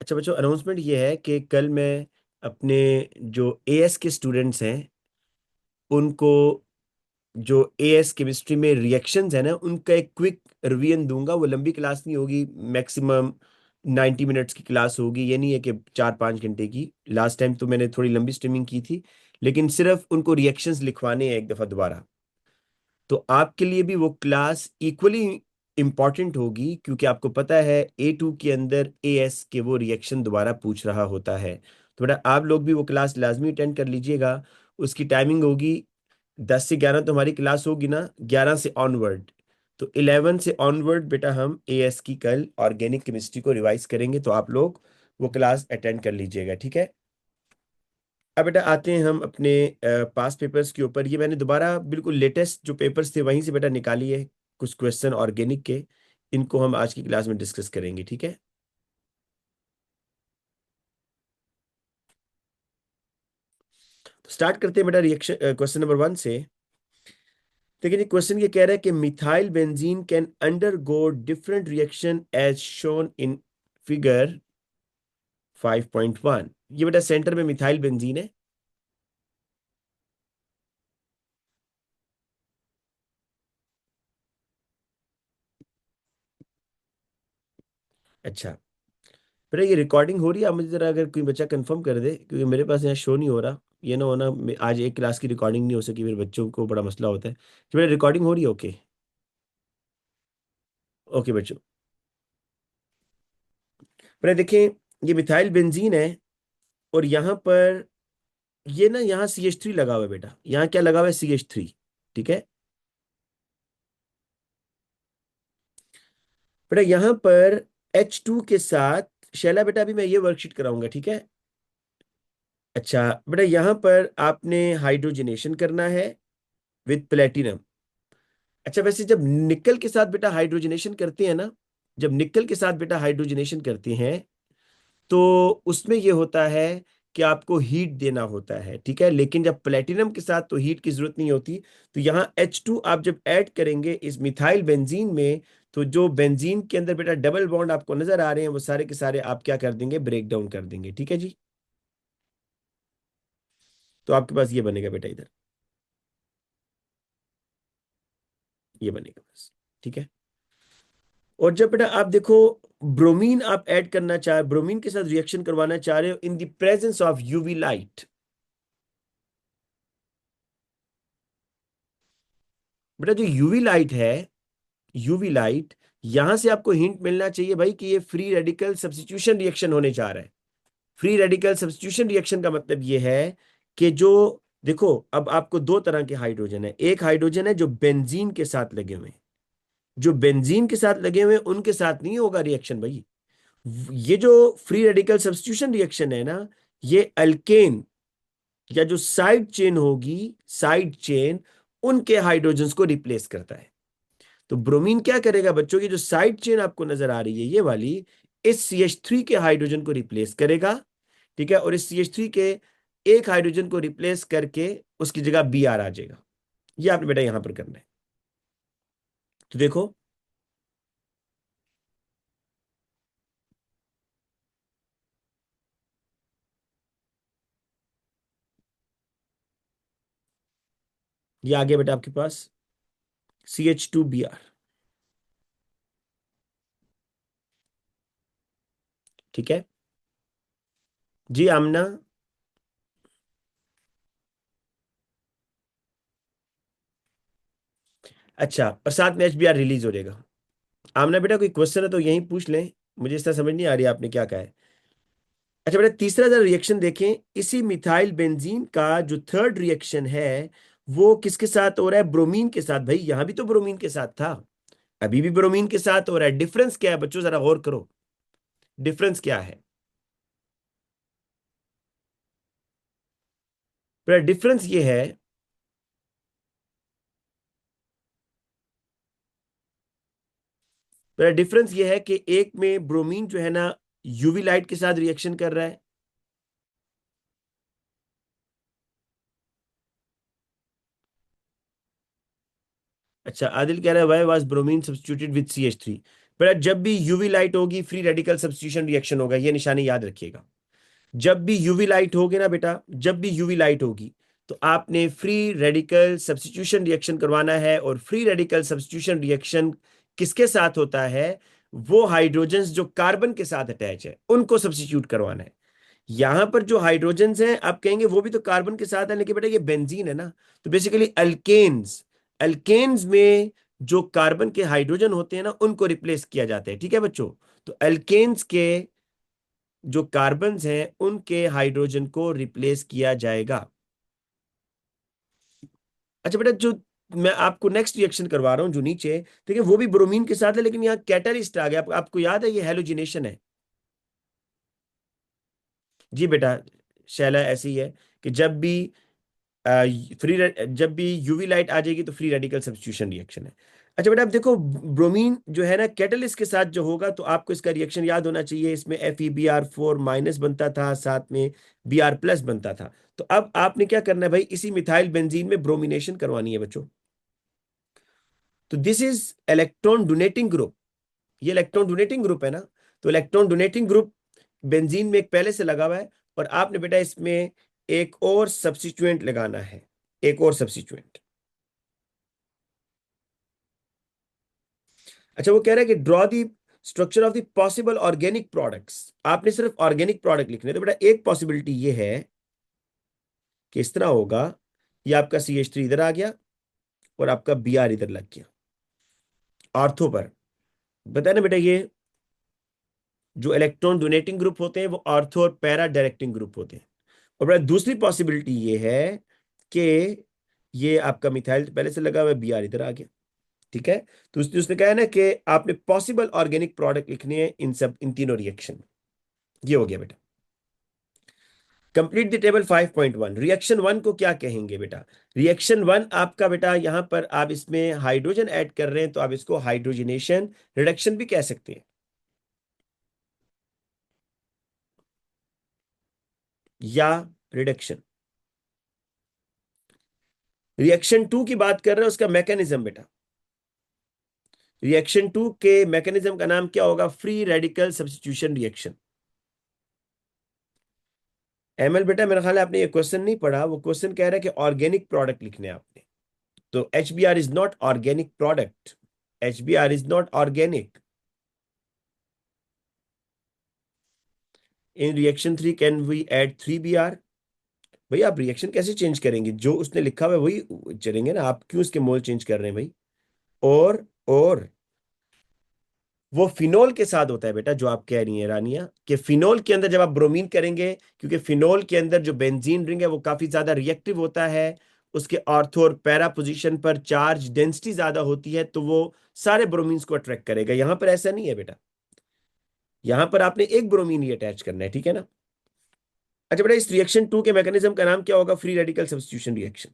अच्छा बच्चों, अनाउंसमेंट ये है कि कल मैं अपने जो एएस के स्टूडेंट्स हैं उनको जो एएस केमिस्ट्री में रिएक्शंस है ना उनका एक क्विक रिवीजन दूंगा। वो लंबी क्लास नहीं होगी, मैक्सिमम 90 मिनट्स की क्लास होगी। ये नहीं है कि 4-5 घंटे की। लास्ट टाइम तो मैंने थोड़ी लंबी स्ट्रीमिंग की थी, लेकिन सिर्फ उनको रिएक्शंस लिखवाने हैं एक दफा दोबारा। तो आपके लिए भी वो क्लास इक्वली इंपॉर्टेंट होगी, क्योंकि आपको पता है A2 के अंदर एएस के वो रिएक्शन दोबारा पूछ रहा होता है। तो बेटा आप लोग भी वो क्लास लाजमी अटेंड कर लीजिएगा। उसकी टाइमिंग होगी 10 से 11 तो हमारी क्लास होगी ना, 11 से ऑनवर्ड। तो 11 से ऑनवर्ड बेटा हम एएस की कल ऑर्गेनिक केमिस्ट्री को रिवाइज करेंगे, तो आप लोग वो क्लास अटेंड कर लीजिएगा, ठीक है। अब बेटा आते हैं हम अपने पास पेपर्स के ऊपर। ये मैंने दोबारा बिल्कुल लेटेस्ट जो पेपर्स थे वहीं से बेटा निकाली है कुछ क्वेश्चन ऑर्गेनिक के। इनको हम आज की क्लास में डिस्कस करेंगे, ठीक है। तो स्टार्ट करते हैं बेटा रिएक्शन क्वेश्चन नंबर 1 से। देखिए जी, क्वेश्चन ये कह रहा है कि methyl benzene can undergo different reaction as shown in figure 5.1। ये बेटा सेंटर में मिथाइल बेंजीन है। अच्छा बेटा, ये रिकॉर्डिंग हो रही है? आप मुझे जरा अगर कोई बच्चा कंफर्म कर दे, क्योंकि मेरे पास यहाँ शो नहीं हो रहा। ये ना होना आज एक क्लास की रिकॉर्डिंग नहीं हो सकी, फिर बच्चों को बड़ा मसला होता है। तो बेटा रिकॉर्डिंग हो रही है? ओके। ओके बच्चों, बेटा देखें, ये मिथाइल बेंजीन है और यहाँ पर ये ना यहाँ CH3 लगा हुआ है बेटा। यहाँ क्या लगा हुआ है? CH3, ठीक है। बेटा यहाँ पर H2 के साथ शैला बेटा अभी मैं ये वर्कशीट कराऊंगा, ठीक है। अच्छा बेटा, यहाँ पर आपने हाइड्रोजनेशन करना है विद प्लेटिनम। अच्छा वैसे जब निकल के साथ बेटा हाइड्रोजनेशन करते हैं ना, जब निकल के साथ बेटा हाइड्रोजनेशन करते हैं तो उसमें ये होता है कि आपको हीट देना होता है, ठीक है। लेकिन जब प्लेटिनम के साथ तो हीट की जरूरत नहीं होती। तो यहाँ H2 आप जब ऐड करेंगे इस मिथाइल बेंजीन में, तो जो बेंजीन के अंदर बेटा डबल बॉन्ड आपको नजर आ रहे हैं वो सारे के सारे आप क्या कर देंगे? ब्रेक डाउन कर देंगे, ठीक है जी। तो आपके पास ये बनेगा बेटा इधर, ये बनेगा बस, ठीक है। और जब बेटा आप देखो ब्रोमीन आप ऐड करना चाह ब्रोमीन के साथ रिएक्शन करवाना चाह रहे हो इन the presence of UV light. बेटा जो यूवी लाइट है, यूवी लाइट, यहां से आपको हिंट मिलना चाहिए भाई कि ये फ्री रेडिकल सब्स्टिट्यूशन रिएक्शन होने जा रहा है। फ्री रेडिकल सब्स्टिट्यूशन रिएक्शन का मतलब ये है कि जो देखो, अब आपको दो तरह के हाइड्रोजन है। एक हाइड्रोजन है जो बेंजीन के साथ लगे हुए हैं। जो बेंजीन के साथ लगे हुए हैं उनके साथ नहीं होगा रिएक्शन भाई। ये जो फ्री रेडिकल सब्स्टिट्यूशन रिएक्शन है ना, ये अल्केन या जो साइड चेन होगी, साइड चेन, उनके हाइड्रोजन्स को रिप्लेस करता है। तो ब्रोमीन क्या करेगा बच्चों की जो साइड चेन आपको नजर आ रही है ये वाली, इस CH3 के हाइड्रोजन को रिप्लेस करेगा, ठीक है। और इस CH3 के एक हाइड्रोजन को रिप्लेस करके उसकी जगह Br आ जाएगा। ये आपने बेटा यहां पर करना है। तो देखो, ये आ गया बेटा आपके पास CH2Br, ठीक है जी। आमना, अच्छा और साथ में HBr रिलीज हो जाएगा। आमना बेटा कोई क्वेश्चन है तो यहीं पूछ लें, मुझे इस तरह समझ नहीं आ रही आपने क्या कहा है। अच्छा बेटा तीसरा जरा रिएक्शन देखें। इसी मिथाइल बेंजीन का जो थर्ड रिएक्शन है वो किसके साथ हो रहा है? ब्रोमीन के साथ। भाई यहां भी तो ब्रोमीन के साथ था, अभी भी ब्रोमीन के साथ हो रहा है। डिफरेंस क्या है बच्चों? जरा गौर करो, डिफरेंस क्या है? बेटा डिफरेंस ये है, बेटा डिफरेंस ये है कि एक में ब्रोमीन जो है ना यूवी लाइट के साथ रिएक्शन कर रहा है। अच्छा आदिल कह रहा है why was bromine substituted with CH3। बेटा जब भी यूवी लाइट होगी फ्री रेडिकल सब्स्टिट्यूशन रिएक्शन होगा, ये निशानी याद रखिएगा। जब भी यूवी लाइट होगी ना बेटा, जब भी यूवी लाइट होगी तो आपने फ्री रेडिकल सब्स्टिट्यूशन रिएक्शन करवाना है। और फ्री रेडिकल सब्स्टिट्यूशन रिएक्शन किसके साथ होता है? वो हाइड्रोजन्स जो कार्बन के साथ अटैच है उनको सब्स्टिट्यूट करवाना है। यहां पर जो हाइड्रोजन्स हैं आप कहेंगे वो भी तो कार्बन के साथ है, लेकिन बेटा ये बेंजीन है ना, तो बेसिकली अल्केन्स, अल्केन्स में जो कार्बन के हाइड्रोजन होते हैं ना उनको रिप्लेस किया जाता है। ठीक है बच्चों, तो अल्केन्स के जो कार्बन हैं उनके हाइड्रोजन को रिप्लेस किया जाएगा। अच्छा बेटा, जो मैं आपको नेक्स्ट रिएक्शन करवा रहा हूं जो नीचे, ठीक है, वो भी ब्रोमीन के साथ है, लेकिन यहाँ कैटलिस्ट आ गया। आपको याद है ये हेलोजिनेशन है। जी बेटा, शैला ऐसी है कि जब भी फ्री जब भी यूवी लाइट आ जाएगी तो फ्री रेडिकल सब्स्टिट्यूशन रिएक्शन है। अच्छा बेटा, अब देखो ब्रोमीन जो है ना कैटलिस्ट के साथ जो होगा तो आपको इसका रिएक्शन याद होना चाहिए। इसमें FeBr4- बनता था, साथ में Br+ बनता था। तो अब आपने क्या करना है भाई, इसी मिथाइल बेंजीन में ब्रोमिनेशन करवानी है बच्चों। तो this is electron donating group, ये इलेक्ट्रॉन डोनेटिंग ग्रुप है ना। तो इलेक्ट्रॉन डोनेटिंग ग्रुप बेंजीन में एक पहले से लगा हुआ है, और आपने बेटा इसमें एक और सब्स्टिट्यूएंट लगाना है, एक और सब्स्टिट्यूएंट। अच्छा, वो कह रहा है कि draw the structure of the possible organic products. आपने सिर्फ ऑर्गेनिक प्रोडक्ट लिखने, तो बेटा एक पॉसिबिलिटी ये है कि इस तरह होगा, ये आपका CH3 इधर आ गया और आपका Br इधर लग गया ऑर्थो पर। बताया ना बेटा, ये जो इलेक्ट्रॉन डोनेटिंग ग्रुप होते हैं वो ऑर्थो और पैरा डायरेक्टिंग ग्रुप होते हैं। और बेटा दूसरी पॉसिबिलिटी ये है कि ये आपका मिथाइल तो पहले से लगा हुआ है, Br इधर आ गया। ठीक है, तो उसने कहा है ना कि आपने पॉसिबल ऑर्गेनिक प्रोडक्ट लिखने हैं इन सब, इन तीनों रिएक्शन। ये हो गया बेटा। Complete the table 5.1। Reaction one को क्या कहेंगे बेटा? रिएक्शन वन आपका बेटा, यहां पर आप इसमें हाइड्रोजन ऐड कर रहे हैं तो आप इसको हाइड्रोजनेशन रिडक्शन भी कह सकते हैं, या रिडक्शन। रिएक्शन टू की बात कर रहे हैं, उसका मैकेनिज्म बेटा, रिएक्शन टू के मैकेनिज्म का नाम क्या होगा? Free radical substitution reaction. ML बेटा, मेरा ख्याल है आपने ये क्वेश्चन नहीं पढ़ा। वो क्वेश्चन कह रहा है कि ऑर्गेनिक प्रोडक्ट लिखने हैं आपने, तो HBr is not organic product, HBr is not organic. In reaction three can we add 3Br? भाई आप रिएक्शन कैसे चेंज करेंगे? जो उसने लिखा हुआ है वही चलेंगे ना, आप क्यों उसके मोल चेंज कर रहे हैं भाई? और वो फिनोल के साथ होता है बेटा, जो आप कह रही हैं रानिया, कि फिनोल के अंदर जब आप ब्रोमीन करेंगे, क्योंकि फिनोल के अंदर जो बेंजीन रिंग है वो काफी ज्यादा रिएक्टिव होता है, उसके ऑर्थो और पैरा पोजीशन पर चार्ज डेंसिटी ज्यादा होती है, तो वो सारे ब्रोमीन्स को अट्रैक्ट करेगा। यहां पर ऐसा नहीं है बेटा, यहां पर आपने एक ब्रोमीन ही अटैच करना है। ठीक है ना? अच्छा बेटा, इस रिएक्शन टू के मैकेनिज्म का नाम क्या होगा? Free radical substitution reaction.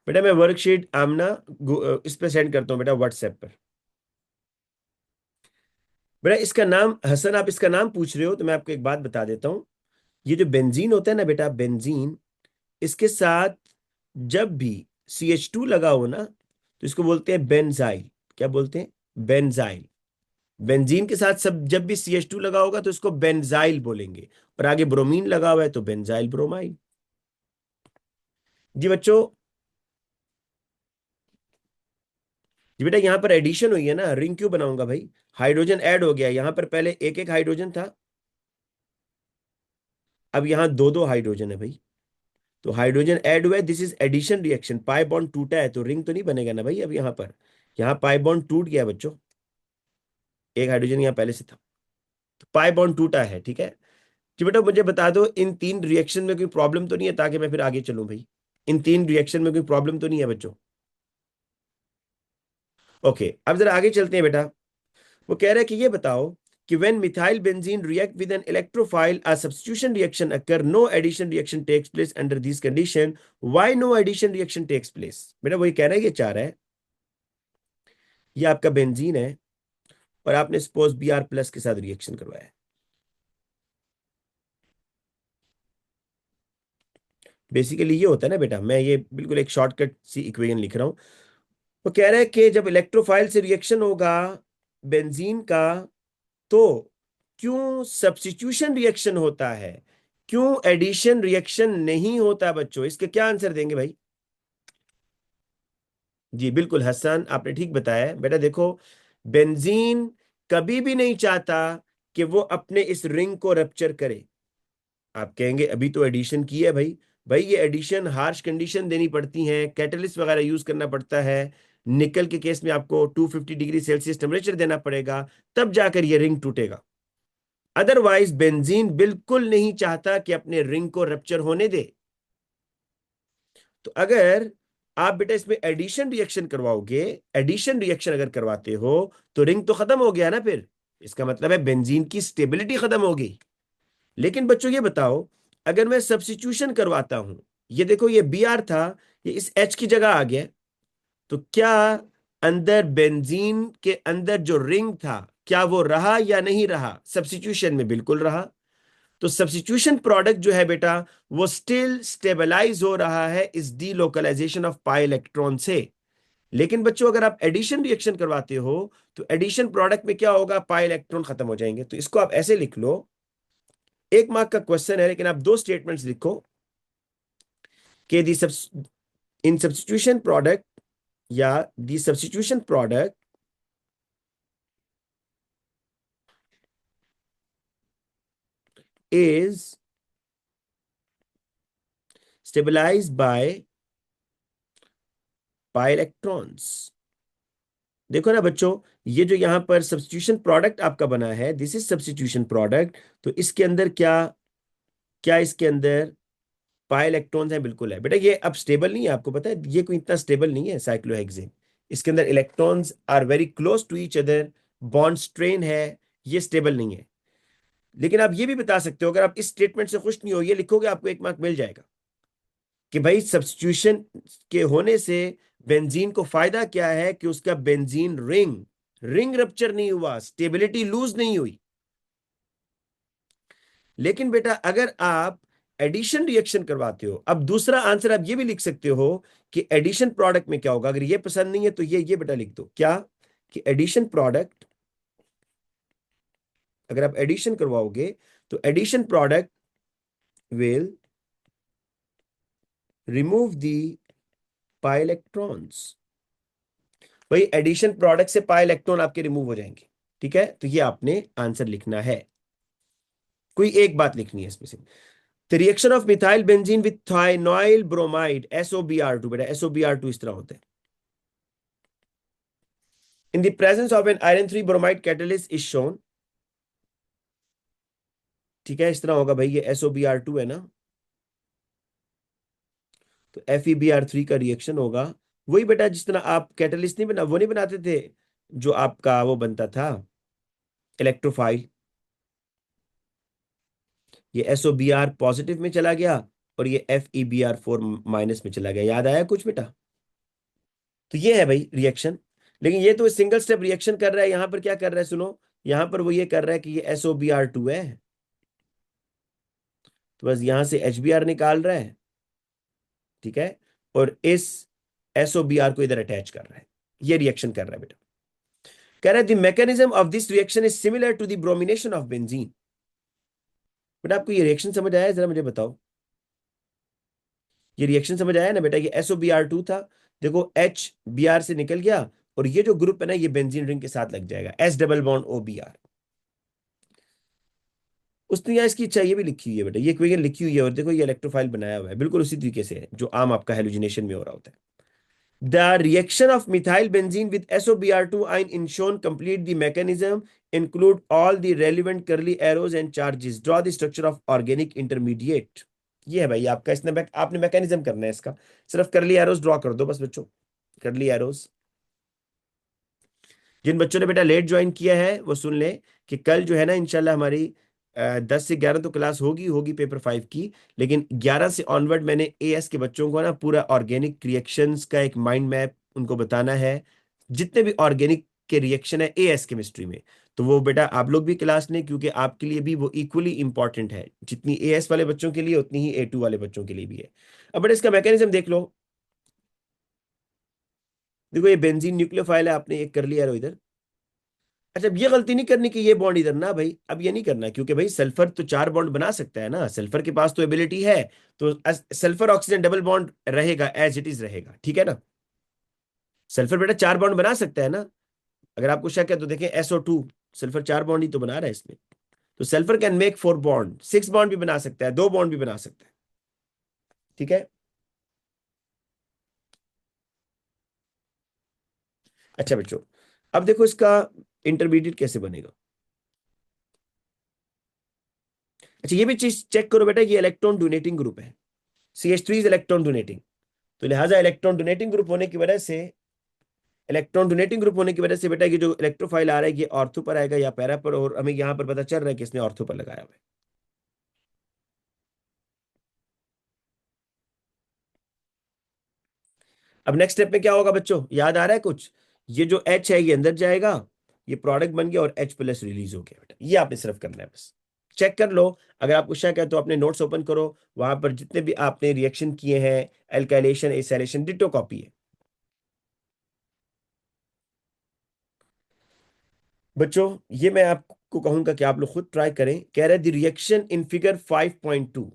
बेटा मैं वर्कशीट आमना इस पे सेंड करता हूँ बेटा, व्हाट्सएप पर। बेटा इसका नाम, हसन आप इसका नाम पूछ रहे हो तो मैं आपको एक बात बता देता हूँ। ये जो बेंजीन होता है ना बेटा, बेंजीन, इसके साथ जब भी CH2 लगा हो ना तो इसको बोलते हैं बेंजाइल। क्या बोलते हैं? बेंजाइल। बेंजीन के साथ सब जब भी CH2 लगा होगा तो इसको बेंजाइल बोलेंगे, और आगे ब्रोमीन लगा हुआ है तो बेंजाइल ब्रोमाइल। जी बच्चों, जी बेटा यहाँ पर एडिशन हुई है ना, रिंग क्यों बनाऊंगा भाई? हाइड्रोजन ऐड हो गया, यहाँ पर पहले एक एक हाइड्रोजन था, अब यहाँ दो दो हाइड्रोजन है भाई। तो हाइड्रोजन ऐड हुआ है, this is addition reaction. Pi bond टूटा है तो रिंग तो नहीं बनेगा ना भाई। अब यहाँ पर, यहाँ पाई बॉन्ड टूट गया बच्चों, एक हाइड्रोजन यहाँ पहले से था, तो पाई बॉन्ड टूटा है। ठीक है जी बेटा, मुझे बता दो इन तीन रिएक्शन में कोई प्रॉब्लम तो नहीं है, ताकि मैं फिर आगे चलूं भाई। इन तीन रिएक्शन में कोई प्रॉब्लम तो नहीं है बच्चों? ओके, अब जरा आगे चलते हैं बेटा। वो कह रहा है कि ये बताओ कि when methyl benzene react with an electrophile, a substitution reaction occur, no addition reaction takes place under this condition. Why no addition reaction takes place? बेटा वही कह रहा है, ये चाह रहा है ये आपका बेंजीन है और आपने सपोज Br+ के साथ रिएक्शन करवाया है। बेसिकली ये होता है ना बेटा, मैं ये बिल्कुल एक शॉर्टकट सी इक्वेशन लिख रहा हूं। वो कह रहा है कि जब इलेक्ट्रोफाइल से रिएक्शन होगा बेंजीन का, तो क्यों सब्स्टिट्यूशन रिएक्शन होता है, क्यों एडिशन रिएक्शन नहीं होता बच्चों? इसके क्या आंसर देंगे भाई? जी बिल्कुल हसन, आपने ठीक बताया है बेटा। देखो, बेंजीन कभी भी नहीं चाहता कि वो अपने इस रिंग को रप्चर करे। आप कहेंगे अभी तो एडिशन की है भाई। भाई ये एडिशन हार्श कंडीशन देनी पड़ती है, कैटलिस्ट वगैरह यूज करना पड़ता है। निकल के केस में आपको 250 डिग्री सेल्सियस टेम्परेचर देना पड़ेगा, तब जाकर ये रिंग टूटेगा। अदरवाइज बेंजीन बिल्कुल नहीं चाहता कि अपने रिंग को रप्चर होने दे। तो अगर आप बेटा इसमें एडिशन रिएक्शन करवाओगे, एडिशन रिएक्शन अगर करवाते हो, तो रिंग तो खत्म हो गया ना फिर। इसका मतलब है बेंजीन की स्टेबिलिटी खत्म हो गई। लेकिन बच्चों ये बताओ, अगर मैं सब्स्टिट्यूशन करवाता हूं, ये देखो ये Br था, ये इस H की जगह आ गया, तो क्या अंदर बेंजीन के अंदर जो रिंग था, क्या वो रहा या नहीं रहा? सब्स्टिट्यूशन में बिल्कुल रहा। तो सब्स्टिट्यूशन प्रोडक्ट जो है बेटा, वो स्टिल स्टेबलाइज हो रहा है इस डीलोकलाइजेशन ऑफ पाई इलेक्ट्रॉन से। लेकिन बच्चों अगर आप एडिशन रिएक्शन करवाते हो, तो एडिशन प्रोडक्ट में क्या होगा? पाई इलेक्ट्रॉन खत्म हो जाएंगे। तो इसको आप ऐसे लिख लो, 1 मार्क का क्वेश्चन है, लेकिन आप दो स्टेटमेंट्स लिखो कि दी इन सब्स्टिट्यूशन प्रोडक्ट, या the substitution product is stabilized by pi electrons. देखो ना बच्चों, ये जो यहां पर सब्स्टिट्यूशन प्रोडक्ट आपका बना है, दिस इज सब्स्टिट्यूशन प्रोडक्ट। तो इसके अंदर क्या, क्या इसके अंदर पाई इलेक्ट्रॉन्स है? बिल्कुल है बेटा। ये अब स्टेबल नहीं है, आपको पता है ये कोई इतना स्टेबल नहीं है साइक्लोहेक्सेन। इसके अंदर electrons are very close to each other, bond strain है, ये स्टेबल नहीं है। लेकिन आप ये भी बता सकते हो, अगर आप इस स्टेटमेंट से खुश नहीं हो, ये लिखोगे, आपको 1 मार्क मिल जाएगा कि भाई सब्स्टिट्यूशन के होने से बेंजीन को फायदा क्या है कि उसका बेंजीन रिंग रिंग रप्चर नहीं हुआ, स्टेबिलिटी लूज नहीं हुई। लेकिन बेटा अगर आप एडिशन रिएक्शन करवाते हो, अब दूसरा आंसर आप ये भी लिख सकते हो कि एडिशन प्रोडक्ट में क्या होगा। अगर ये पसंद नहीं है तो ये बेटा लिख दो क्या, कि एडिशन प्रोडक्ट, अगर आप एडिशन करवाओगे तो addition product will remove the pi electrons. भाई एडिशन प्रोडक्ट से पाई इलेक्ट्रॉन आपके रिमूव हो जाएंगे। ठीक है, तो ये आपने आंसर लिखना है। कोई एक बात लिखनी है इसमें से। The reaction of methyl benzene with thionyl bromide SOBr2, बेटा SOBr2 इस तरह होता है। In the presence of an iron 3 bromide catalyst is shown. ठीक है, इस तरह होगा भाई, ये SOBr2 है ना, तो FeBr3 का रिएक्शन होगा। वही बेटा जिस तरह आप कैटलिस्ट नहीं बना, वो नहीं बनाते थे, जो आपका वो बनता था इलेक्ट्रोफाइल। ये SOBr पॉजिटिव में चला गया और ये FeBr4 माइनस में चला गया। याद आया कुछ बेटा? तो ये है भाई रिएक्शन। लेकिन ये तो सिंगल स्टेप रिएक्शन कर रहा है। यहां पर क्या कर रहा है सुनो, यहां पर वो ये कर रहा है कि ये SOBr2 है, तो बस यहां से HBr निकाल रहा है। ठीक है, और इस SOBr को इधर अटैच कर रहा है। ये रिएक्शन कर रहा है बेटा। कह रहा है the mechanism of this reaction is similar to the bromination of benzene. बेटा आपको ये रिएक्शन समझ आया? जरा मुझे बताओ, ये रिएक्शन समझ आया ना बेटा? ये SOBr2 था, देखो HBr से निकल गया, और ये जो ग्रुप है ना, ये बेंजीन रिंग के साथ लग जाएगा, S डबल बॉन्ड OBr। उसने यहाँ इसकी इच्छा ये भी लिखी हुई है बेटा, ये इक्वेशन लिखी हुई है, और देखो ये इलेक्ट्रोफाइल बनाया हुआ है बिल्कुल उसी तरीके से है जो आम आपका हेलोजिनेशन में हो रहा होता है। The reaction of methyl benzene with SOBr2 ion in shown complete the mechanism, include all the relevant curly arrows and charges. Draw the structure of organic intermediate. ये है भाई आपका, इसने आपने मैकेनिज्म करना है इसका। सिर्फ करली एरोज ड्रॉ कर दो बस बच्चों, करली एरोज। जिन बच्चों ने बेटा लेट ज्वाइन किया है वो सुन ले कि कल जो है ना इंशाल्लाह हमारी 10 से 11 तो क्लास होगी होगी पेपर 5 की। लेकिन 11 से ऑनवर्ड मैंने AS के बच्चों को ना पूरा ऑर्गेनिक रिएक्शंस का एक माइंड मैप उनको बताना है। जितने भी ऑर्गेनिक के रिएक्शन है एएस केमिस्ट्री में, तो वो बेटा आप लोग भी क्लास लें, क्योंकि आपके लिए भी वो इक्वली इंपॉर्टेंट है, जितनी एएस वाले बच्चों के लिए उतनी ही ए2 वाले बच्चों के लिए भी है। अब बेटा इसका मैकेनिज्म देख लो। देखो ये बेंजीन न्यूक्लियोफाइल है, आपने एक कर लिया है इधर। अच्छा, अब ये गलती नहीं करनी कि ये बॉन्ड इधर ना भाई, अब ये नहीं करना, क्योंकि भाई सल्फर तो 4 बॉन्ड बना सकता है ना, सल्फर के पास तो एबिलिटी है। तो सल्फर ऑक्सीजन डबल बॉन्ड रहेगा, एज इट इज रहेगा, ठीक है ना। सल्फर बेटा 4 बॉन्ड बना सकता है ना। अगर आपको शक है तो देखें SO2, सल्फर 4 बॉन्ड ही तो बना रहा है इसमें। तो sulphur can make 4 bond, 6 bond भी बना सकता है, 2 बॉन्ड भी बना सकता है, ठीक है। अच्छा बच्चों, अब देखो इसका इंटरमीडिएट कैसे बनेगा। अच्छा, ये भी चीज चेक करो बेटा, ये इलेक्ट्रॉन डोनेटिंग ग्रुप है, CH3 इज इलेक्ट्रॉन डोनेटिंग। तो लिहाजा इलेक्ट्रॉन डोनेटिंग ग्रुप होने की वजह से, इलेक्ट्रॉन डोनेटिंग ग्रुप होने की वजह से बेटा ये जो इलेक्ट्रोफाइल आ रहा है ये ऑर्थो पर आएगा या पैरा पर, और हमें यहां पर पता चल रहा है कि इसने ऑर्थो पर लगाया हुआ है। अब नेक्स्ट स्टेप में क्या होगा बच्चों, याद आ रहा है कुछ। ये जो H है ये अंदर जाएगा, ये प्रोडक्ट बन गया और H+ रिलीज हो गया बेटा, ये आपने सिर्फ करना है बस। चेक कर लो, अगर आपको शक है तो अपने नोट्स ओपन करो, वहां पर जितने भी आपने रिएक्शन किए हैं, एल्काइलेशन एसाइलेशन डिटो कॉपी है। बच्चों ये मैं आपको कहूंगा कि आप लोग खुद ट्राई करें। कह रहे the reaction in figure 5.2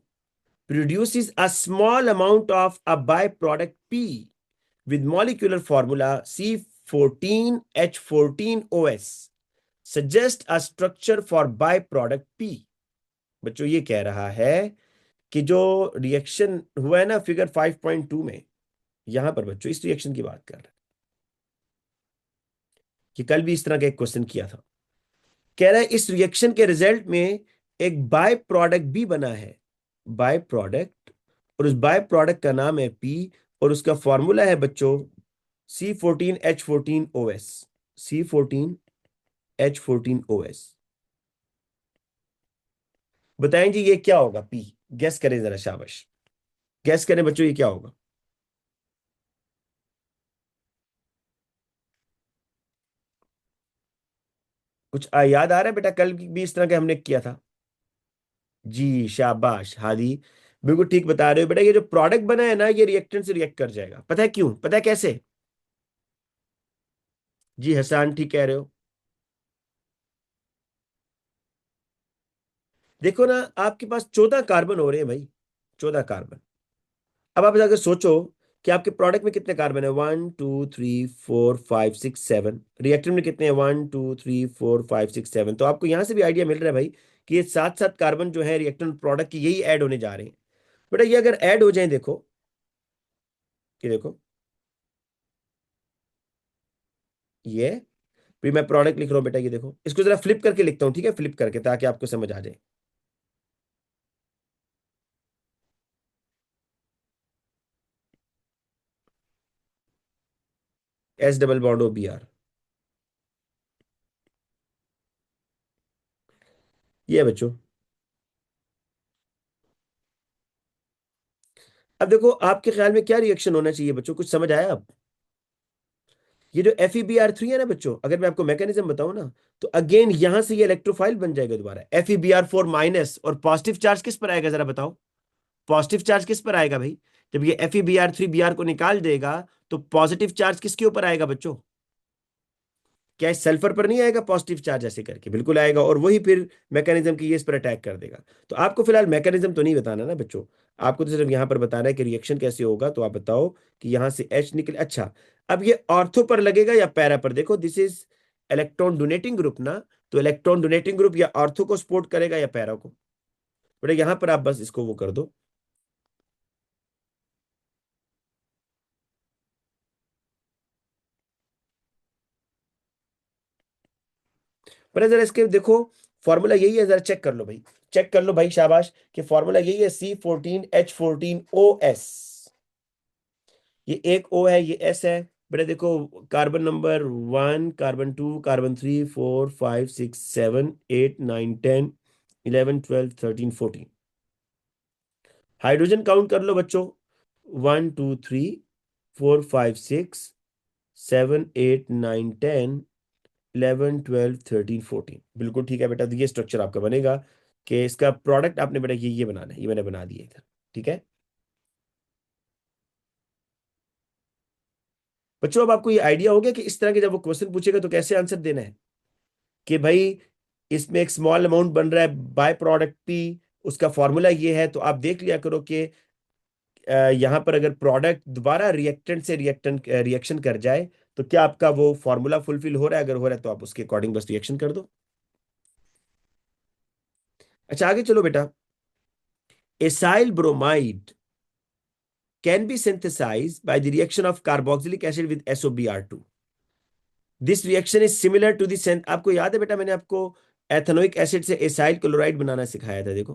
produces a small amount of a byproduct P with molecular formula C14H14OS suggest a structure for byproduct P। बच्चों ये कह रहा है कि जो रिएक्शन हुआ है ना फिगर 5.2 में, यहां पर बच्चों इस रिएक्शन की बात कर रहे हैं, कि कल भी इस तरह का एक क्वेश्चन किया था। कह रहा है इस रिएक्शन के रिजल्ट में एक बाय प्रोडक्ट भी बना है, बाय प्रोडक्ट, और उस बाय प्रोडक्ट का नाम है पी, और उसका फॉर्मूला है बच्चों C14H14OS, C14H14OS। बताएं जी ये क्या होगा पी, गैस करें जरा, शाबाश, गैस करें बच्चों ये क्या होगा। कुछ याद आ रहा है बेटा, कल भी इस तरह के हमने किया था। जी शाबाश हादी, बिल्कुल ठीक बता रहे हो बेटा, ये जो प्रोडक्ट बना है ना ये रिएक्टेंट से रिएक्ट कर जाएगा, पता है क्यों, पता है कैसे। जी हसान ठीक कह रहे हो। देखो ना, आपके पास 14 कार्बन हो रहे हैं भाई, 14 कार्बन। अब आप अगर सोचो कि आपके प्रोडक्ट में कितने कार्बन है, 1 2 3 4 5 6 7, रिएक्टेंट में कितने हैं, 1 2 3 4 5 6 7, तो आपको यहां से भी आइडिया मिल रहा है भाई कि ये 7 7 कार्बन जो है रिएक्टेंट प्रोडक्ट की यही ऐड होने जा रहे हैं। बेटा ये अगर ऐड हो जाए, देखो ये देखो, ये फिर मैं प्रोडक्ट लिख रहा हूं बेटा, ये देखो, इसको जरा फ्लिप करके लिखता हूं, ठीक है, फ्लिप करके ताकि आपको समझ आ जाए। S double bond O Br, ये है बच्चों। अब देखो आपके ख्याल में क्या रिएक्शन होना चाहिए बच्चों, कुछ समझ आया अब। ये जो FeBr3 है ना बच्चों, अगर मैं आपको मैकेनिज्म बताऊं ना, तो अगेन यहां से ये इलेक्ट्रोफाइल बन जाएगा दोबारा, FeBr4 माइनस, और पॉजिटिव चार्ज किस पर आएगा जरा बताओ, पॉजिटिव चार्ज किस पर आएगा भाई। जब ये FeBr3 Br को निकाल देगा तो पॉजिटिव चार्ज किसके ऊपर आएगा बच्चों, क्या इस सल्फर पर नहीं आएगा पॉजिटिव चार्ज, ऐसे करके बिल्कुल आएगा, और वही फिर मैकेनिज्म की ये इस पर अटैक कर देगा। तो आपको फिलहाल मैकेनिज्म तो नहीं बताना ना बच्चों, आपको तो सिर्फ यहां पर बताना है कि रिएक्शन कैसे होगा, तो आप बताओ कि यहां से H निकले। अच्छा, अब ये ऑर्थो पर लगेगा या पैरा पर, देखो this is electron donating group ना, तो इलेक्ट्रॉन डोनेटिंग ग्रुप या ऑर्थो को सपोर्ट करेगा या पैरा को। बेटा यहां पर आप बस इसको वो कर दो। बेटा जरा इसके देखो, फॉर्मूला यही है, जरा चेक कर लो भाई, चेक कर लो भाई शाबाश, कि फॉर्मूला यही है C14H14OS। ये एक O है, ये S है। बेटा देखो, carbon number 1, carbon 2, carbon 3 4 5 6 7 8 9 10 11 12 13 14। Hydrogen count कर लो बच्चों, 1 2 3 4 5 6 7 8 9 10 11 12 13 14। बिल्कुल ठीक है बेटा, तो ये स्ट्रक्चर आपका बनेगा कि इसका प्रोडक्ट आपने बेटा ये बनाना है, ये मैंने बना दिया इधर। ठीक है बच्चों, अब आपको ये आइडिया हो गया कि इस तरह के जब वो क्वेश्चन पूछेगा तो कैसे आंसर देना है। कि भाई इसमें एक स्मॉल अमाउंट बन रहा है बाय प्रोडक्ट पी, उसका फॉर्मूला ये है, तो आप देख लिया करो कि यहां पर अगर प्रोडक्ट दोबारा रिएक्टेंट से रिएक्शन कर जाए तो क्या आपका वो फॉर्मूला फुलफिल हो रहा है, अगर हो रहा है तो आप उसके अकॉर्डिंग बस रिएक्शन कर दो। अच्छा आगे चलो बेटा। Acyl bromide can be synthesized by the reaction of carboxylic acid with SOBr2. This reaction is similar to the आपको याद है बेटा, मैंने आपको एथेनोइक एसिड से एसाइल क्लोराइड बनाना सिखाया था, देखो।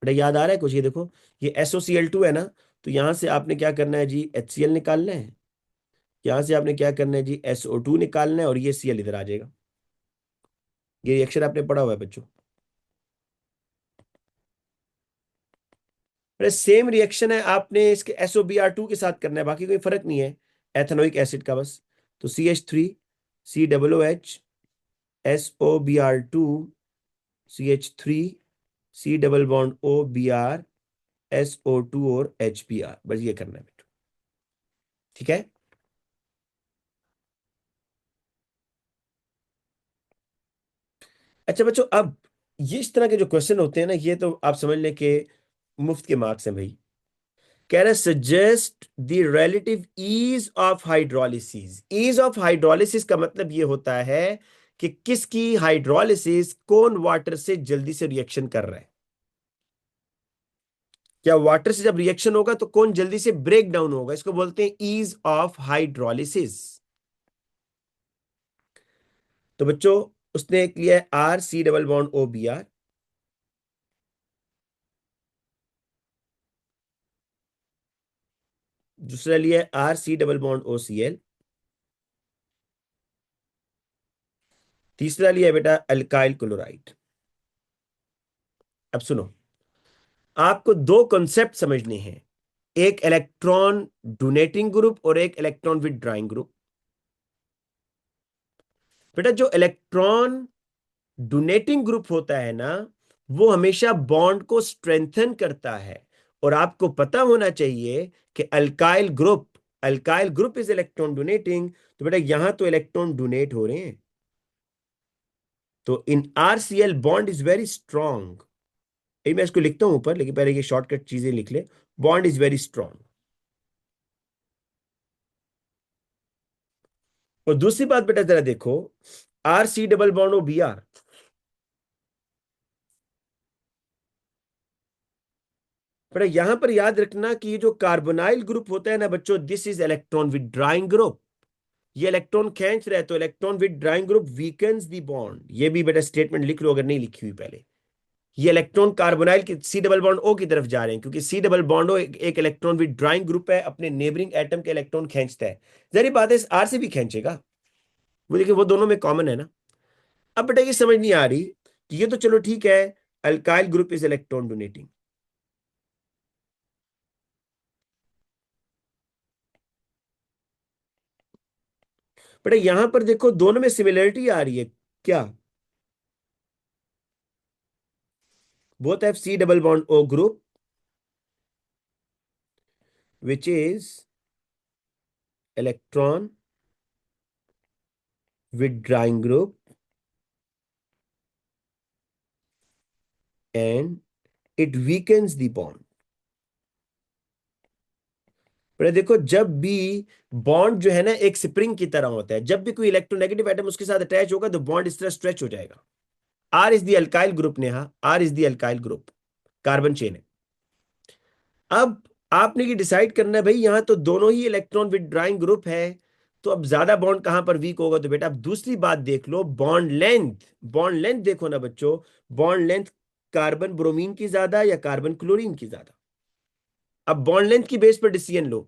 बेटा याद आ रहा है कुछ? ये देखो, ये SOCl2 है ना, तो यहां से आपने क्या करना है जी, HCl निकालना है। यहां से आपने क्या करना है जी, SO2 निकालना है, और ये Cl इधर आ जाएगा। ये रिएक्शन आपने पढ़ा हुआ है बच्चों। सेम रिएक्शन है, आपने इसके SOBr2 के साथ करना है, बाकी कोई फर्क नहीं है एथेनोइक एसिड का बस। तो CH3 COOH SOBr2 CH3 C double bond OBr SO2 और HBr, बस ये करना है बेटा। ठीक है अच्छा बच्चों, अब ये इस तरह के जो क्वेश्चन होते हैं ना, ये तो आप समझ लें कि मुफ्त के मार्क्स हैं भाई। कह रहे suggest the relative ease of hydrolysis. Ease of hydrolysis का मतलब ये होता है कि किसकी हाइड्रोलिसिस कौन वाटर से जल्दी से रिएक्शन कर रहा है। क्या वाटर से जब रिएक्शन होगा तो कौन जल्दी से ब्रेक डाउन होगा, इसको बोलते हैं ईज ऑफ हाइड्रोलिसिस। तो बच्चों, उसने एक लिया है RC डबल बॉन्ड OBr, दूसरा लिया है RC डबल बॉन्ड OCl, तीसरा लिया है बेटा अल्काइल क्लोराइड। अब सुनो, आपको दो कॉन्सेप्ट समझने हैं, एक इलेक्ट्रॉन डोनेटिंग ग्रुप और एक इलेक्ट्रॉन विदड्राइंग ग्रुप। बेटा जो इलेक्ट्रॉन डोनेटिंग ग्रुप होता है ना, वो हमेशा बॉन्ड को स्ट्रेंथन करता है। और आपको पता होना चाहिए कि alkyl group is electron donating, तो बेटा यहां तो इलेक्ट्रॉन डोनेट हो रहे हैं, तो इन RCl bond is very strong. मैं इसको लिखता हूं ऊपर, लेकिन पहले ये शॉर्टकट चीजें लिख ले। Bond is very strong. और दूसरी बात बेटा जरा देखो, RC डबल बॉन्ड OBr, बेटा यहां पर याद रखना कि ये जो कार्बोनाइल ग्रुप होता है ना बच्चों, this is electron withdrawing group. ये इलेक्ट्रॉन खींच रहा है, तो electron withdrawing group weakens the bond. ये भी बेटा स्टेटमेंट लिख लो अगर नहीं लिखी हुई पहले। ये इलेक्ट्रॉन कार्बोनाइल की C डबल बॉन्ड O की तरफ जा रहे हैं, क्योंकि C डबल बॉन्ड O एक इलेक्ट्रॉन विदड्राइंग ग्रुप है, अपने नेबरिंग एटम के इलेक्ट्रॉन खींचता है। जरी बात है, इस R से भी खींचेगा, वो देखिए वो दोनों में कॉमन है ना। अब बेटा ये समझ नहीं आ रही कि ये तो चलो ठीक है, alkyl group is electron donating. बेटा यहां पर देखो दोनों में सिमिलरिटी आ रही है क्या? Both have C double bond O group which is electron withdrawing group and it weakens the bond। पर देखो, जब भी बॉन्ड जो है ना एक स्प्रिंग की तरह होता है, जब भी कोई इलेक्ट्रोनेगेटिव एटम उसके साथ अटैच होगा तो बॉन्ड इस तरह स्ट्रेच हो जाएगा। R is the alkyl group, Neha, R is the alkyl group, carbon chain है। अब आपने ये डिसाइड करना है भाई, यहां तो दोनों ही इलेक्ट्रॉन विदड्राइंग ग्रुप है, तो अब ज्यादा बॉन्ड कहां पर वीक होगा? तो बेटा अब दूसरी बात देख लो, बॉन्ड लेंथ। बॉन्ड लेंथ देखो ना बच्चों, बॉन्ड लेंथ कार्बन ब्रोमीन की ज्यादा या कार्बन क्लोरीन की ज्यादा? अब बॉन्ड लेंथ की बेस पर डिसीजन लो।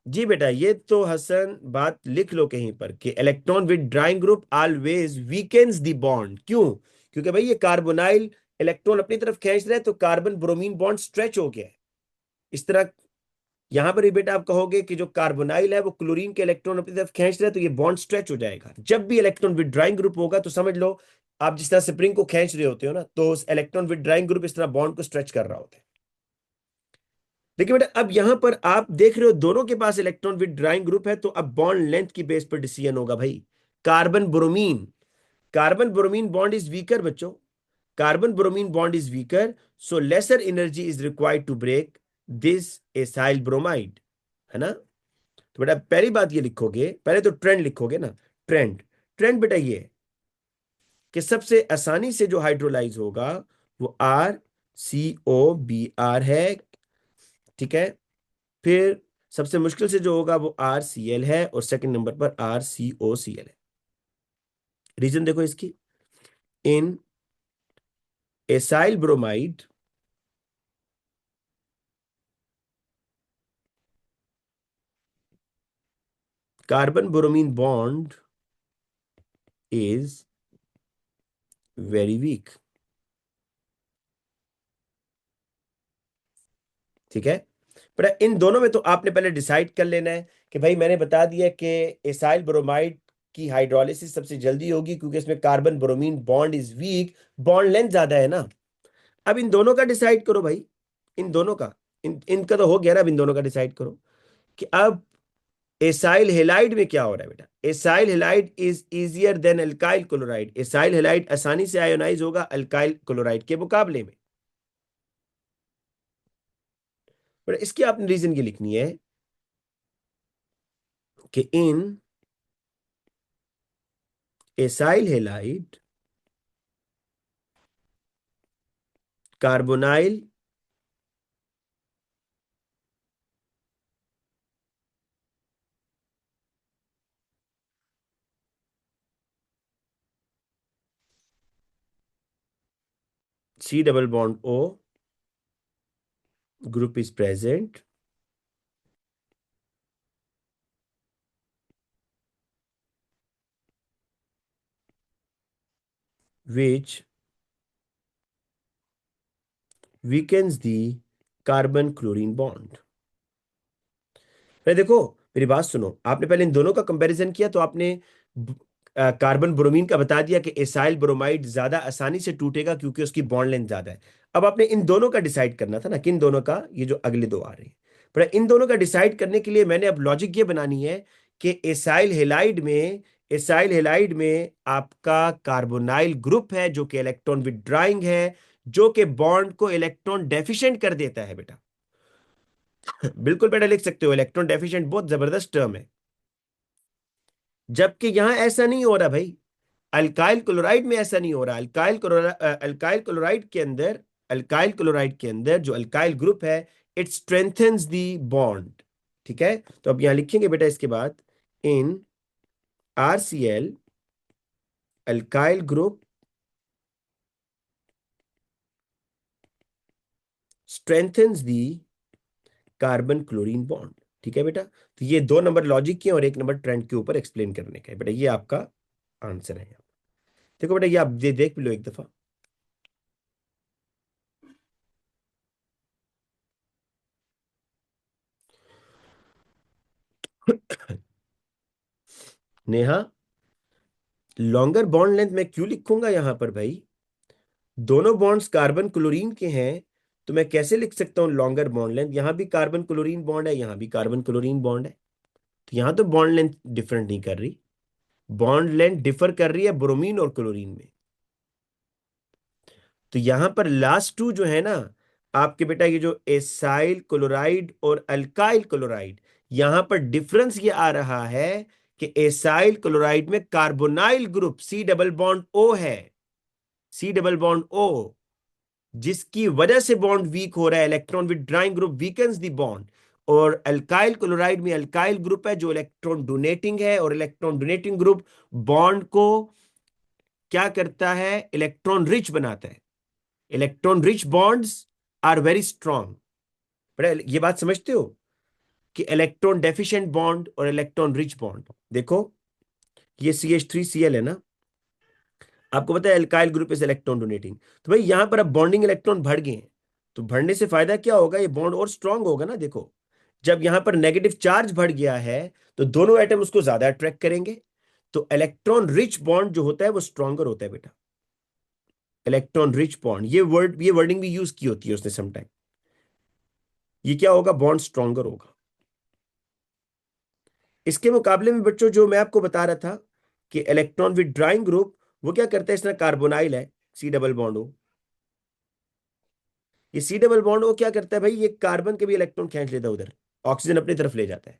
जी बेटा, ये तो हसन बात लिख लो कहीं पर कि electron withdrawing group always weakens the bond. क्यों? क्योंकि भाई ये कार्बोनाइल इलेक्ट्रॉन अपनी तरफ खींच रहे हैं, तो कार्बन ब्रोमीन बॉन्ड स्ट्रेच हो गया है इस तरह। यहां पर ही बेटा आप कहोगे कि जो कार्बोनाइल है वो क्लोरीन के इलेक्ट्रॉन अपनी तरफ खींच रहे हैं, तो ये बॉन्ड स्ट्रेच हो जाएगा। जब भी इलेक्ट्रॉन विद ड्राइंग ग्रुप होगा तो समझ लो आप जिस तरह स्प्रिंग को खींच रहे होते हो ना, तो उस इलेक्ट्रॉन विद ड्राइंग ग्रुप इस तरह बॉन्ड को स्ट्रेच कर रहा होता है। देखिए बेटा, अब यहां पर आप देख रहे हो दोनों के पास इलेक्ट्रॉन विद ड्राइंग ग्रुप है, तो अब बॉन्ड लेंथ की बेस पर डिसीजन होगा भाई। Carbon bromine, carbon bromine bond is weaker बच्चों, carbon bromine bond is weaker, so lesser energy is required to break this acyl bromide, है ना। तो बेटा पहली बात ये लिखोगे, पहले तो ट्रेंड लिखोगे ना। ट्रेंड, ट्रेंड बेटा ये है कि सबसे आसानी से जो हाइड्रोलाइज होगा वो RCOBr है, ठीक है। फिर सबसे मुश्किल से जो होगा वो RCl है, और सेकंड नंबर पर RCOCl है। रीजन देखो इसकी, in acyl bromide carbon bromine bond is very weak, ठीक है। पर इन दोनों में तो आपने पहले डिसाइड कर लेना है कि भाई मैंने बता दिया कि एसाइल ब्रोमाइड की हाइड्रोलिसिस सबसे जल्दी होगी क्योंकि इसमें carbon bromine bond is weak, bond length ज्यादा है ना। अब इन दोनों का डिसाइड करो भाई, इन दोनों का, इनका तो हो गया ना, अब इन दोनों का डिसाइड करो कि अब एसाइल हेलाइड में क्या हो रहा है बेटा। Acyl halide is easier than alkyl chloride, acyl halide आसानी से आयोनाइज होगा अल्काइल क्लोराइड के मुकाबले में। बट इसकी आपने रीजन ये लिखनी है कि in acyl halide carbonyl C double bond O group is present which weakens the carbon chlorine bond। पहले देखो, मेरी बात सुनो, आपने पहले इन दोनों का कंपैरिजन किया तो आपने कार्बन ब्रोमीन का बता दिया कि एसाइल ब्रोमाइड ज्यादा आसानी से टूटेगा क्योंकि उसकी बॉन्ड लेंथ ज्यादा है। अब आपने इन दोनों का डिसाइड करना था ना, किन दोनों का, ये जो अगले दो आ रहे हैं। पर इन दोनों का डिसाइड करने के लिए मैंने अब लॉजिक ये बनानी है कि एसाइल हेलाइड में आपका कार्बोनाइल ग्रुप है जो कि इलेक्ट्रॉन विदड्राइंग है, जो कि बॉन्ड को इलेक्ट्रॉन डेफिशिएंट कर देता है बेटा। बिल्कुल बेटा लिख सकते हो, इलेक्ट्रॉन डेफिशिएंट बहुत जबरदस्त टर्म है। जबकि यहां ऐसा नहीं हो रहा भाई, अल्काइल क्लोराइड में ऐसा नहीं हो रहा। अल्काइल क्लोराइड के अंदर जो अल्काइल ग्रुप है, इट स्ट्रेंथन्स द बॉन्ड, ठीक है। तो अब यहां लिखेंगे बेटा इसके बाद, इन RCl alkyl group strengthens the carbon chlorine bond, ठीक है बेटा। तो ये 2 नंबर लॉजिक के और 1 नंबर ट्रेंड के ऊपर एक्सप्लेन करने का है बेटा, ये आपका आंसर है। देखो बेटा, ये आप देख भी लो एक दफा। नेहा, लॉन्गर बॉन्ड लेंथ मैं क्यों लिखूंगा यहां पर भाई? दोनों बॉन्ड्स कार्बन क्लोरीन के हैं, तो मैं कैसे लिख सकता हूं लॉन्गर बॉन्ड लेंथ? यहां भी कार्बन क्लोरीन बॉन्ड है, यहां भी कार्बन क्लोरीन बॉन्ड है, तो यहां तो बॉन्ड लेंथ डिफरेंट नहीं कर रही, बॉन्ड लेंथ डिफर कर रही है ब्रोमीन और क्लोरीन में। तो यहां पर लास्ट टू जो है ना आपके बेटा, ये जो एसाइल क्लोराइड और अल्काइल क्लोराइड, यहां पर डिफरेंस ये आ रहा है कि एसाइल क्लोराइड में carbonyl group C double bond O है, C डबल बॉन्ड O, जिसकी वजह से बॉन्ड वीक हो रहा है, electron withdrawing group weakens the bond. और अल्काइल क्लोराइड में अल्काइल ग्रुप है जो इलेक्ट्रॉन डोनेटिंग है, और इलेक्ट्रॉन डोनेटिंग ग्रुप बॉन्ड को क्या करता है, इलेक्ट्रॉन रिच बनाता है। Electron rich bonds are very strong. बड़ा ये बात समझते हो? कि इलेक्ट्रॉन डेफिशिएंट बॉन्ड और इलेक्ट्रॉन रिच बॉन्ड। देखो ये CH3Cl है ना, आपको पता है alkyl group is electron donating, तो भाई यहां पर अब बॉन्डिंग इलेक्ट्रॉन बढ़ गए हैं, तो बढ़ने से फायदा क्या होगा, ये बॉन्ड और स्ट्रांग होगा ना। देखो जब यहां पर नेगेटिव चार्ज बढ़ गया है तो दोनों एटम उसको ज्यादा अट्रैक्ट करेंगे, तो इलेक्ट्रॉन रिच बॉन्ड जो होता है वो स्ट्रांगर होता है बेटा। इलेक्ट्रॉन रिच बॉन्ड, ये वर्डिंग भी यूज की होती है उसने समटाइम। ये क्या होगा, बॉन्ड स्ट्रांगर होगा। इसके मुकाबले में बच्चों जो मैं आपको बता रहा था कि इलेक्ट्रॉन विड्रॉइंग ग्रुप, वो क्या करता है, इसमें कार्बोनाइल है, सी डबल बॉन्ड हो, ये सी डबल बॉन्ड वो क्या करता है भाई, ये कार्बन के भी इलेक्ट्रॉन खींच लेता है उधर, ऑक्सीजन अपनी तरफ ले जाता है,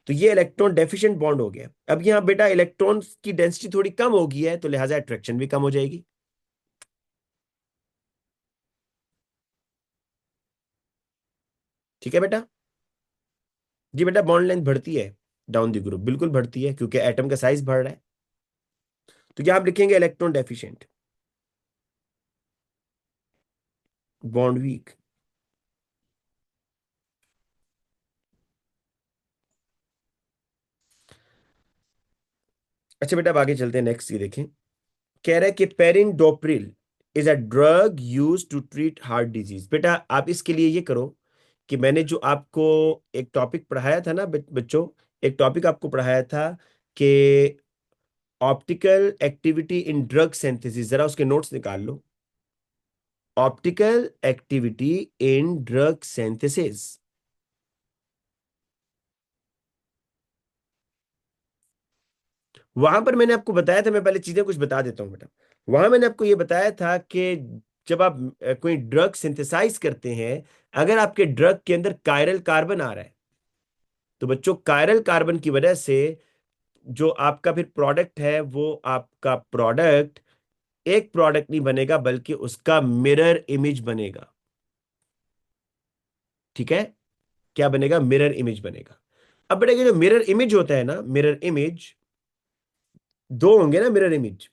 तो ये इलेक्ट्रॉन डेफिशिएंट बॉन्ड हो गया। अब यहाँ बेटा इलेक्ट्रॉन की डेंसिटी थोड़ी कम हो गई है, तो लिहाजा अट्रैक्शन भी कम हो जाएगी। ठीक है बेटा। जी बेटा, बॉन्ड लेंथ बढ़ती है डाउन द ग्रुप, बिल्कुल बढ़ती है, क्योंकि एटम का साइज बढ़ रहा है। तो क्या आप लिखेंगे, इलेक्ट्रॉन डेफिशिएंट, बॉन्ड वीक। अच्छा बेटा अब आगे चलते हैं, नेक्स्ट ये देखें। कह रहा है कि perindopril is a drug use to treat heart disease. बेटा आप इसके लिए ये करो कि मैंने जो आपको एक टॉपिक पढ़ाया था ना बच्चों, एक टॉपिक आपको पढ़ाया था कि optical activity in drug synthesis, जरा उसके नोट्स निकाल लो। Optical activity in drug synthesis, वहां पर मैंने आपको बताया था, मैं पहले चीजें कुछ बता देता हूं बेटा। वहां मैंने आपको ये बताया था कि जब आप कोई ड्रग सिंथेसाइज करते हैं, अगर आपके ड्रग के अंदर कायरल कार्बन आ रहा है, तो बच्चों कायरल कार्बन की वजह से जो आपका फिर प्रोडक्ट है, वो आपका प्रोडक्ट एक प्रोडक्ट नहीं बनेगा, बल्कि उसका मिरर इमेज बनेगा। ठीक है, क्या बनेगा, मिरर इमेज बनेगा। अब बेटा ये जो मिरर इमेज होता है ना, मिरर इमेज, दो होंगे ना मिरर इमेज,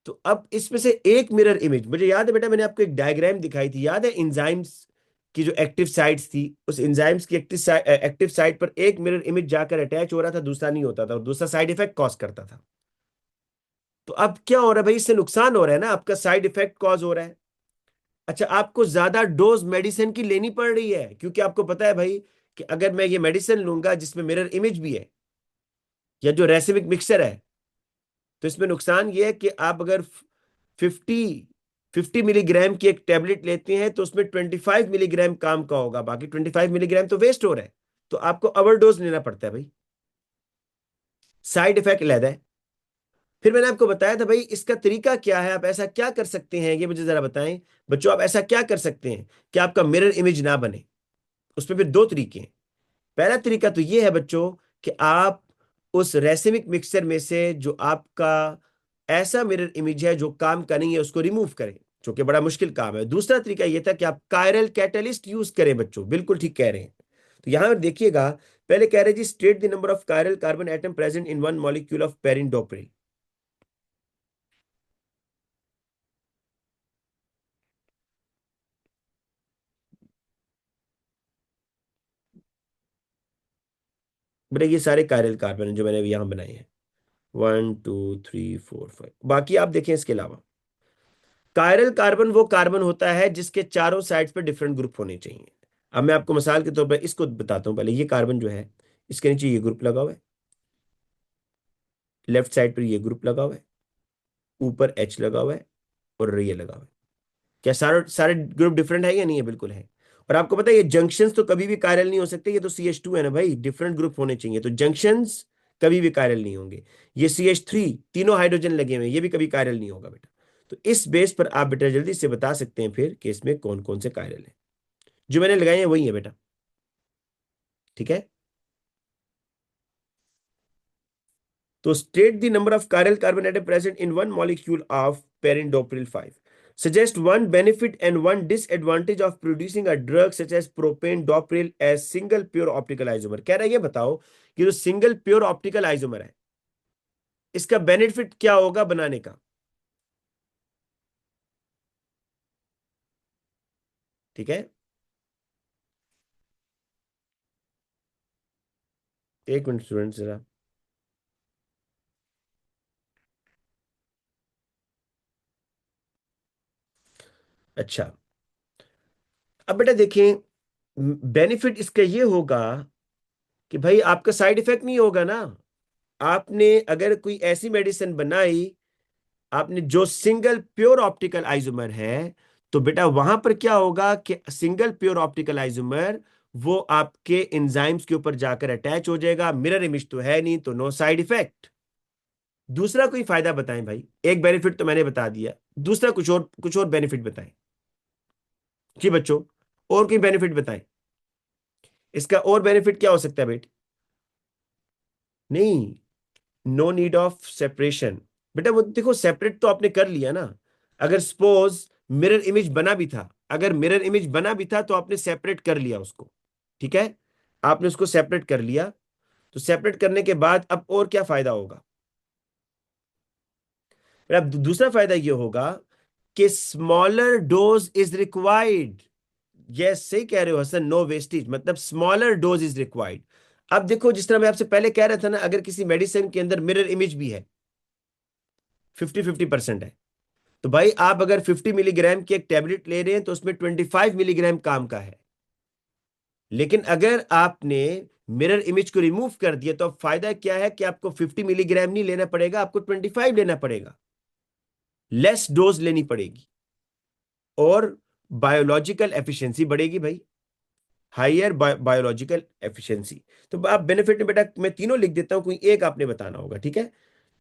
तो अब इसमें से एक मिरर इमेज, मुझे याद है बेटा मैंने आपको एक डायग्राम दिखाई थी, याद है इंजाइम्स की जो एक्टिव साइट्स थी, उस एंजाइम्स की एक्टिव साइट पर एक मिरर इमेज जाकर अटैच हो रहा था, दूसरा नहीं होता था, और दूसरा साइड इफेक्ट कॉज करता था। तो अब क्या हो रहा है भाई, इससे नुकसान हो रहा है ना, आपका साइड इफेक्ट कॉज हो रहा है। अच्छा आपको ज्यादा डोज मेडिसिन की लेनी पड़ रही है, क्योंकि आपको पता है भाई कि अगर मैं ये मेडिसिन लूंगा जिसमें मिरर इमेज भी है, या जो रेसिमिक मिक्सर है, तो इसमें नुकसान ये है कि आप अगर 50 मिलीग्राम की एक टेबलेट लेते हैं, तो उसमें 25 मिलीग्राम काम का होगा, बाकी 25 मिलीग्राम तो वेस्ट हो रहा है, तो आपको ओवरडोज लेना पड़ता है भाई, साइड इफेक्ट अलग है। फिर मैंने आपको बताया था भाई इसका तरीका क्या है, आप ऐसा क्या कर सकते हैं, ये मुझे जरा बताएं बच्चों, आप ऐसा क्या कर सकते हैं कि आपका मिरर इमेज ना बने। उसमें फिर दो तरीके हैं। पहला तरीका तो ये है बच्चों कि आप उस रेसिमिक मिक्सचर में से जो आपका ऐसा मिरर इमेज है जो काम का नहीं है, उसको रिमूव करें, जो कि बड़ा मुश्किल काम है। दूसरा तरीका यह था कि आप कायरल कैटलिस्ट यूज करें। बच्चों बिल्कुल ठीक कह रहे हैं। तो यहां पर देखिएगा, पहले कह रहे जी state the number of chiral carbon atom present in one molecule of perindopril. बेटा ये सारे कायरल कार्बन हैं जो मैंने अभी यहां बनाए हैं, 1 2 3 4 5, बाकी आप देखें इसके अलावा। कायरल कार्बन वो कार्बन होता है जिसके चारों साइड्स पे डिफरेंट ग्रुप होने चाहिए। अब मैं आपको मिसाल के तौर पर इसको बताता हूं, पहले ये कार्बन जो है, इसके नीचे ये ग्रुप लगा हुआ है, लेफ्ट साइड पर ये ग्रुप लगा हुआ है, ऊपर एच लगा हुआ है, और ये लगा हुआ है। क्या सारे सारे ग्रुप डिफरेंट है या नहीं है, बिल्कुल है। और आपको पता है ये जंक्शंस तो कभी भी कायरल नहीं हो सकते, ये तो CH2 है ना भाई, डिफरेंट ग्रुप होने चाहिए, तो जंक्शंस कभी भी कायरल नहीं होंगे। ये CH3, तीनों हाइड्रोजन लगे हुए हैं, ये भी कभी कायरल नहीं होगा बेटा। तो इस बेस पर आप बेटा जल्दी से बता सकते हैं फिर कि इसमें कौन कौन से कायरल है, जो मैंने लगाए हैं वही है बेटा। ठीक है, तो state the number of chiral carbon atom present in one molecule of perindopril 5. Suggest one benefit and one disadvantage of producing a drug such as propane dopril as single pure optical isomer. कह रहा है ये बताओ कि जो single pure optical isomer है, इसका benefit क्या होगा बनाने का। ठीक है, एक मिनट स्टूडेंट जरा। अच्छा, अब बेटा देखिए, बेनिफिट इसका ये होगा कि भाई आपका साइड इफेक्ट नहीं होगा ना। आपने अगर कोई ऐसी मेडिसिन बनाई, आपने जो सिंगल प्योर ऑप्टिकल आइसोमर है, तो बेटा वहां पर क्या होगा कि सिंगल प्योर ऑप्टिकल आइसोमर वो आपके एंजाइम्स के ऊपर जाकर अटैच हो जाएगा। मिरर इमेज तो है नहीं, तो नो साइड इफेक्ट। दूसरा कोई फायदा बताएं भाई, एक बेनिफिट तो मैंने बता दिया, दूसरा कुछ और बेनिफिट बताएं जी बच्चों, और कोई बेनिफिट बताएं। इसका और बेनिफिट क्या हो सकता है बेटी? नहीं, नो नीड ऑफ सेपरेशन। बेटा वो देखो, सेपरेट तो आपने कर लिया ना। अगर सपोज मिरर इमेज बना भी था, अगर मिरर इमेज बना भी था तो आपने सेपरेट कर लिया उसको, ठीक है, आपने उसको सेपरेट कर लिया। तो सेपरेट करने के बाद अब और क्या फायदा होगा? बेटा दूसरा फायदा ये होगा कि smaller dose is required. Yes, सही कह रहे हो हसन, नो वेस्टेज, मतलब स्मॉलर डोज इज रिक्वायर्ड। अब देखो, जिस तरह मैं आपसे पहले कह रहा था ना, अगर किसी मेडिसिन के अंदर मिरर इमेज भी है, 50-50% है, तो भाई आप अगर 50 मिलीग्राम की एक टेबलेट ले रहे हैं तो उसमें 25 मिलीग्राम काम का है। लेकिन अगर आपने मिरर इमेज को रिमूव कर दिया तो अब फायदा क्या है कि आपको 50 मिलीग्राम नहीं लेना पड़ेगा, आपको 25 लेना पड़ेगा, लेस डोज लेनी पड़ेगी, और बायोलॉजिकल एफिशिएंसी बढ़ेगी भाई, हायर बायोलॉजिकल एफिशिएंसी। तो आप बेनिफिट में बेटा मैं तीनों लिख देता हूं, कोई एक आपने बताना होगा, ठीक है?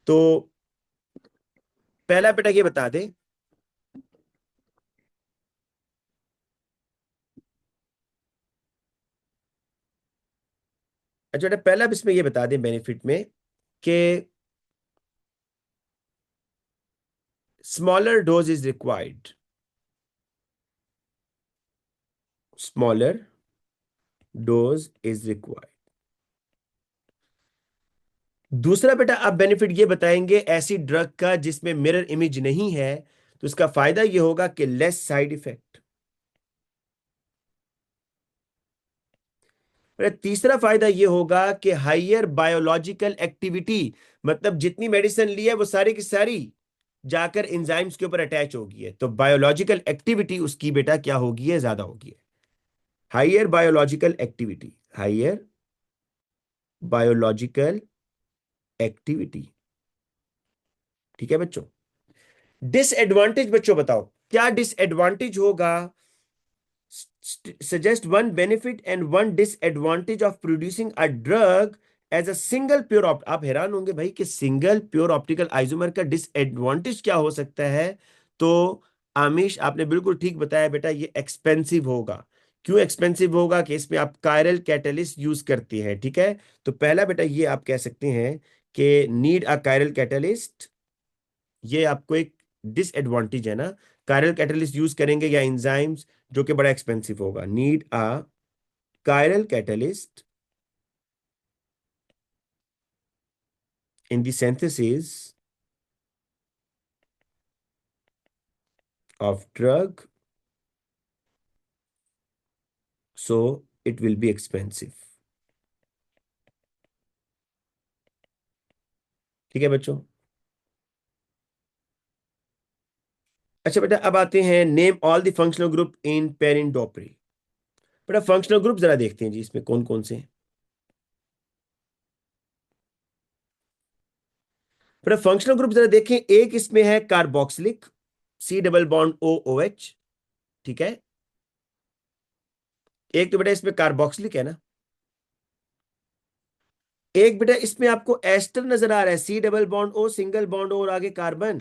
तो पहला बेटा ये बता दे। अच्छा बेटा, पहला अब इसमें ये बता दें बेनिफिट में कि smaller dose is required, smaller dose is required. दूसरा बेटा आप बेनिफिट ये बताएंगे ऐसी ड्रग का जिसमें मिरर इमेज नहीं है, तो इसका फायदा ये होगा कि लेस साइड इफेक्ट। बेटा तीसरा फायदा ये होगा कि हायर बायोलॉजिकल एक्टिविटी, मतलब जितनी मेडिसिन ली है वो सारी की सारी जाकर एंजाइम्स के ऊपर अटैच होगी है, तो बायोलॉजिकल एक्टिविटी उसकी बेटा क्या होगी है, ज्यादा होगी है। Higher biological activity, higher biological activity. ठीक है बच्चों। डिसएडवांटेज बच्चों बताओ, क्या डिसएडवांटेज होगा? Suggest one benefit and one disadvantage of producing a drug as a single pure आप हैरान होंगे भाई कि सिंगल प्योर ऑप्टिकल आइसोमर का डिसएडवांटेज क्या हो सकता है। तो आमिश आपने बिल्कुल ठीक बताया बेटा, ये एक्सपेंसिव होगा। क्यों एक्सपेंसिव होगा? कि इसमें आप कायरल कैटलिस्ट यूज करते हैं, ठीक है। तो पहला बेटा ये आप कह सकते हैं कि नीड अ कायरल कैटलिस्ट, ये आपको एक डिसएडवांटेज है ना। कायरल कैटलिस्ट यूज करेंगे या एंजाइम्स, जो कि बड़ा एक्सपेंसिव होगा। Need a chiral catalyst in the synthesis of drug, so it will be expensive. ठीक है बच्चों। अच्छा बेटा, अब आते हैं name all the functional group in perindopril. बेटा फंक्शनल ग्रुप जरा देखते हैं जी, इसमें कौन कौन से हैं। बेटा फंक्शनल ग्रुप जरा देखें, एक इसमें है carboxylic, C double bond OOH, ठीक है। एक तो बेटा इसमें कार्बोक्सिलिक है ना। एक बेटा इसमें आपको एस्टर नजर आ रहा है, C double bond O, single bond और आगे कार्बन।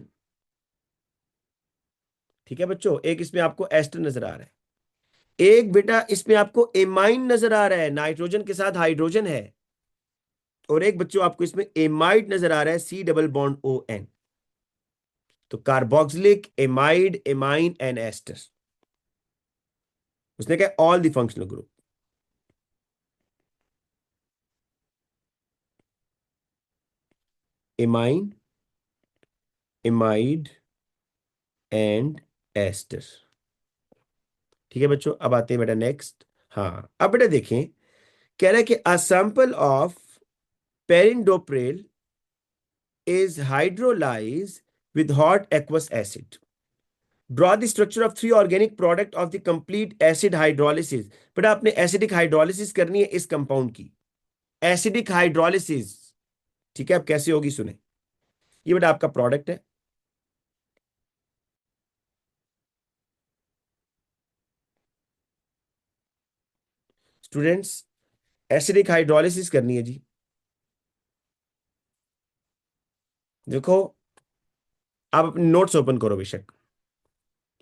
ठीक है बच्चों, एक इसमें आपको एस्टर नजर आ रहा है। एक बेटा इसमें आपको एमाइन नजर आ रहा है, नाइट्रोजन के साथ हाइड्रोजन है। और एक बच्चों आपको इसमें एमाइड नजर आ रहा है, C डबल बॉन्ड ON। तो carboxylic, amide, amine and ester. उसने कहा all the functional group, amine, amide and ester. ठीक है बच्चों, अब आते हैं बेटा नेक्स्ट। हाँ अब बेटा देखें, कह रहा है कि a sample of perindopril is hydrolyzed with hot aqueous acid. Draw the structure of three organic product of the complete acid hydrolysis. बेटा आपने एसिडिक हाइड्रोलिसिस करनी है इस कंपाउंड की, एसिडिक हाइड्रोलिसिस। ठीक है, अब कैसे होगी सुने। ये बेटा आपका प्रोडक्ट है। स्टूडेंट्स, एसिडिक हाइड्रोलिसिस करनी है जी। देखो, आप अपने नोट्स ओपन करो बेशक।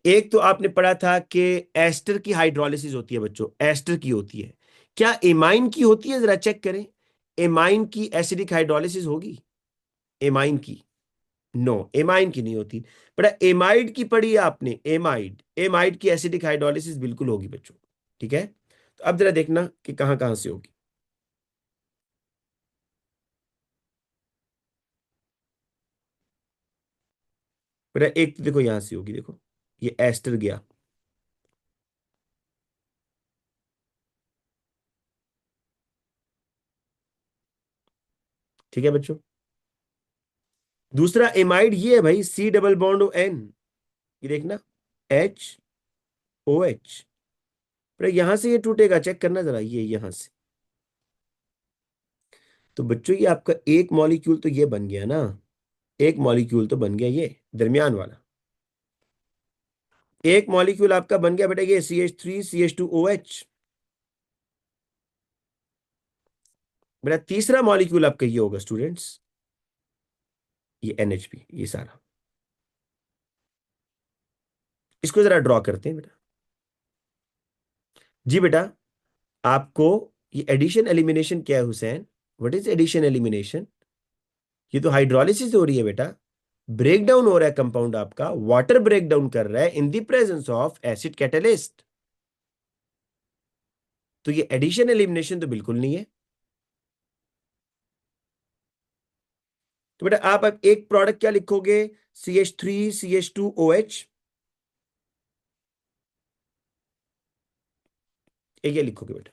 एक तो आपने पढ़ा था कि एस्टर की हाइड्रोलिसिस होती है बच्चों, एस्टर की होती है। क्या एमाइन की होती है, जरा चेक करें। एमाइन की एसिडिक हाइड्रोलिसिस होगी? एमाइन की? नो, एमाइन की नहीं होती। बड़ा एमाइड की पढ़ी है आपने, एमाइड, एमाइड की एसिडिक हाइड्रोलिसिस बिल्कुल होगी बच्चों। ठीक है, तो अब जरा देखना कि कहां कहां से होगी। बेटा एक तो देखो यहां से होगी, देखो ये एस्टर गया। ठीक है बच्चों, दूसरा एमाइड ये है भाई, C double bond O N, ये देखना, एच ओ एच। बेटा यहां से ये टूटेगा, चेक करना जरा, ये यहां से। तो बच्चों ये आपका एक मॉलिक्यूल तो ये बन गया ना, एक मॉलिक्यूल तो बन गया ये दरमियान वाला। एक मॉलिक्यूल आपका बन गया बेटा ये CH3CH2OH। मेरा तीसरा मॉलिक्यूल आपका ये होगा स्टूडेंट्स, ये NH3, ये सारा। इसको जरा ड्रॉ करते हैं बेटा। जी बेटा, आपको ये एडिशन एलिमिनेशन क्या है Hussain? What is addition elimination? ये तो हाइड्रोलिसिस हो रही है बेटा, ब्रेक डाउन हो रहा है कंपाउंड आपका, वाटर ब्रेक डाउन कर रहा है in the presence of acid catalyst. तो ये एडिशन एलिमिनेशन तो बिल्कुल नहीं है। तो बेटा आप अब एक प्रोडक्ट क्या लिखोगे? CH3CH2OH, एक ये लिखोगे बेटा।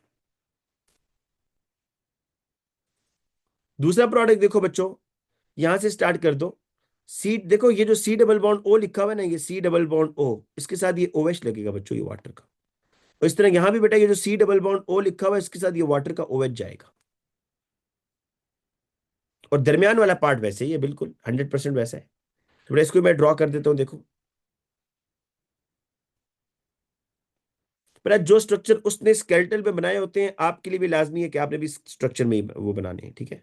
दूसरा प्रोडक्ट देखो बच्चों, यहां से स्टार्ट कर दो। सी, देखो ये जो सी डबल बॉन्ड ओ लिखा हुआ है ना, ये सी डबल बॉन्ड ओ, इसके साथ ये OH लगेगा बच्चों, ये वाटर का। और इस तरह यहां भी बेटा ये जो सी डबल बॉन्ड ओ लिखा हुआ है, इसके साथ ये वाटर का OH जाएगा। और दरमियान वाला पार्ट वैसे ही है, बिल्कुल 100% वैसा है। तो बेटा इसको मैं ड्रॉ कर देता हूं, देखो। बेटा जो स्ट्रक्चर उसने स्केलेटल में बनाए होते हैं, आपके लिए भी लाजमी है कि आपने भी स्ट्रक्चर में वो बनाने हैं। ठीक है,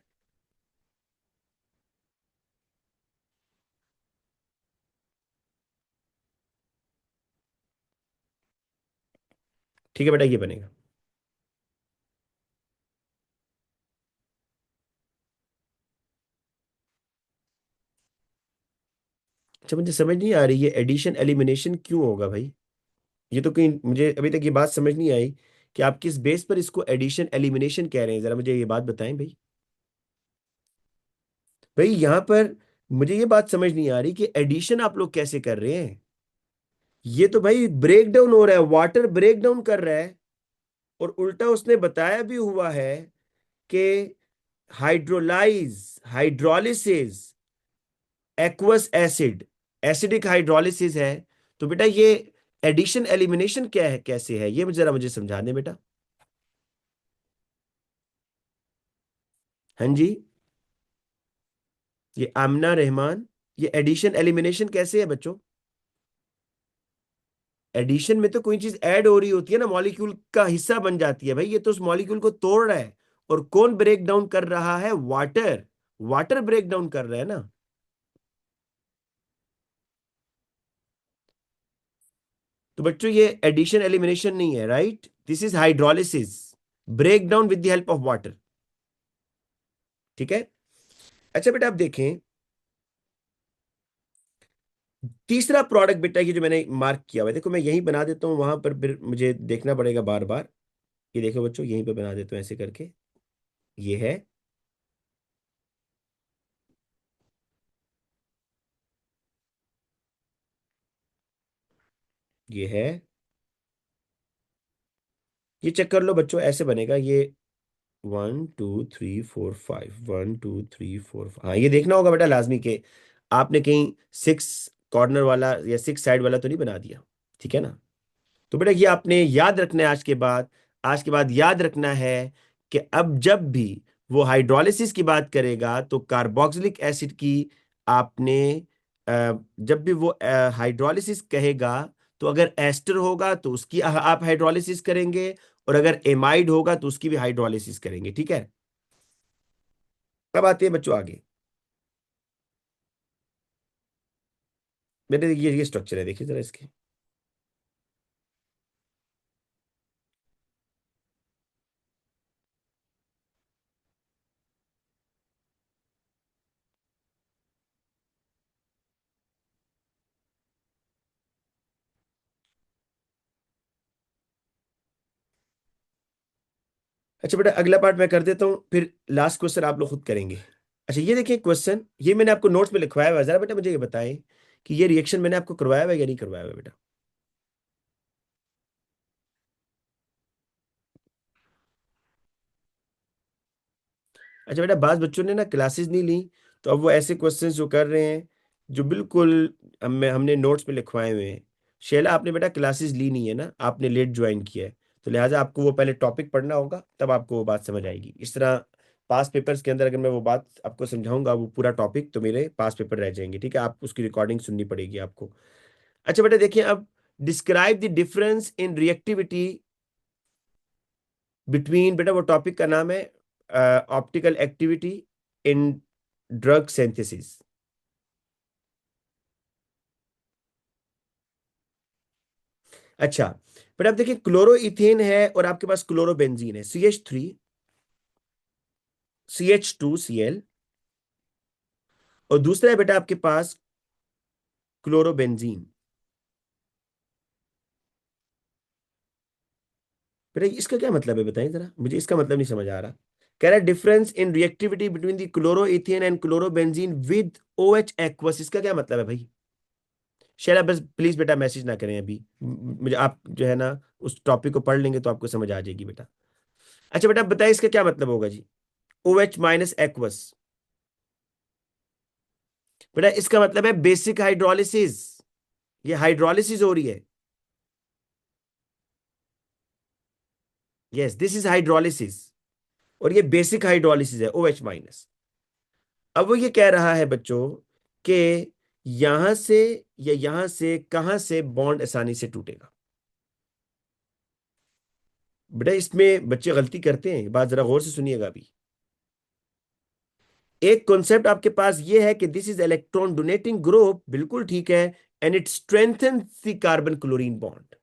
ठीक है बेटा, ये बनेगा। अच्छा, मुझे समझ नहीं आ रही ये एडिशन एलिमिनेशन क्यों होगा भाई। ये तो कहीं मुझे अभी तक ये बात समझ नहीं आई कि आप किस बेस पर इसको एडिशन एलिमिनेशन कह रहे हैं, जरा मुझे ये बात बताएं भाई। भाई यहां पर मुझे ये बात समझ नहीं आ रही कि एडिशन आप लोग कैसे कर रहे हैं। ये तो भाई ब्रेक डाउन हो रहा है, वाटर ब्रेक डाउन कर रहा है। और उल्टा उसने बताया भी हुआ है कि hydrolysis aqueous acid, acidic hydrolysis है। तो बेटा ये एडिशन एलिमिनेशन क्या है, कैसे है, ये जरा मुझे समझा दें बेटा। हाँ जी, ये आमना रहमान, ये एडिशन एलिमिनेशन कैसे है बच्चों? एडिशन में तो कोई चीज ऐड हो रही होती है ना, मॉलिक्यूल का हिस्सा बन जाती है भाई, ये तो उस मॉलिक्यूल को तोड़ रहा है। और कौन ब्रेक डाउन कर रहा है? वाटर, वाटर ब्रेक डाउन कर रहा है ना। तो बच्चों ये एडिशन एलिमिनेशन नहीं है, right, this is hydrolysis, break down with the help of water. ठीक है, अच्छा बेटा आप देखें, तीसरा प्रोडक्ट बेटा ये जो मैंने मार्क किया हुआ है, देखो मैं यही बना देता हूं, वहां पर फिर मुझे देखना पड़ेगा बार बार। ये देखो बच्चों, यहीं पे बना देता हूं ऐसे करके। ये है, ये है, ये चेक कर लो बच्चों, ऐसे बनेगा ये। 1 2 3 4 5, 1 2 3 4 5। हाँ, ये देखना होगा बेटा लाजमी के आपने कहीं 6 कॉर्नर वाला या 6 साइड वाला तो नहीं बना दिया। ठीक है ना? तो बेटा ये आपने याद रखना है। आज के बाद याद रखना है कि अब जब भी वो हाइड्रोलिसिस की बात करेगा तो कार्बोक्सिलिक एसिड की आपने जब भी वो हाइड्रोलिसिस कहेगा तो अगर एस्टर होगा तो उसकी आप हाइड्रोलिसिस करेंगे, और अगर एमाइड होगा तो उसकी भी हाइड्रोलिसिस करेंगे। ठीक है? अब आते हैं बच्चों आगे। मेरे ये स्ट्रक्चर है, देखिए जरा इसके। अच्छा बेटा, अगला पार्ट मैं कर देता हूं, फिर लास्ट क्वेश्चन आप लोग खुद करेंगे। अच्छा ये देखिए क्वेश्चन, ये मैंने आपको नोट्स में लिखवाया हुआ है। जरा बेटा मुझे ये बताएं कि ये रिएक्शन मैंने आपको करवाया हुआ है या नहीं करवाया हुआ है बेटा। अच्छा बेटा, बाज बच्चों ने ना क्लासेस नहीं ली, तो अब वो ऐसे क्वेश्चंस जो कर रहे हैं जो बिल्कुल हमने नोट्स में लिखवाए हुए हैं। शैला, आपने बेटा क्लासेस ली नहीं है ना, आपने लेट ज्वाइन किया है, तो लिहाजा आपको वो पहले टॉपिक पढ़ना होगा, तब आपको वो बात समझ आएगी। इस तरह पास पेपर्स के अंदर अगर मैं वो बात आपको समझाऊंगा वो पूरा टॉपिक, तो मेरे पास पेपर रह जाएंगे। ठीक है? आप उसकी रिकॉर्डिंग सुननी पड़ेगी आपको। अच्छा बेटा देखिए, अब describe the difference in reactivity between, बेटा वो टॉपिक का नाम है optical activity in drug synthesis. अच्छा बेटा, अब देखिए क्लोरो इथेन है और आपके पास क्लोरोबेंजीन है, CH3CH2Cl, और दूसरा है बेटा आपके पास क्लोरोबेंजीन। बेटा इसका क्या मतलब है बताएं जरा, मुझे इसका मतलब नहीं समझ आ रहा। कह रहा है difference in reactivity between the chloro ethane and chlorobenzene with OH aqueous, इसका क्या मतलब है भाई? शेरा बस प्लीज बेटा मैसेज ना करें अभी, मुझे आप जो है ना उस टॉपिक को पढ़ लेंगे तो आपको समझ आ जाएगी बेटा। अच्छा बेटा बताइए इसका क्या मतलब होगा जी, OH- एक्वस। बेटा इसका मतलब है बेसिक हाइड्रोलिसिस, ये हाइड्रोलिसिस हो रही है। यस, दिस इज हाइड्रोलिसिस, और ये बेसिक हाइड्रोलिसिस है, OH-। अब वो ये कह रहा है बच्चों कि यहां से या यहां से कहां से बॉन्ड आसानी से टूटेगा। बेटा इसमें बच्चे गलती करते हैं, बात जरा गौर से सुनिएगा अभी। एक कॉन्सेप्ट आपके पास ये है कि this is electron donating group, बिल्कुल ठीक है, and it strengthens the carbon chlorine bond,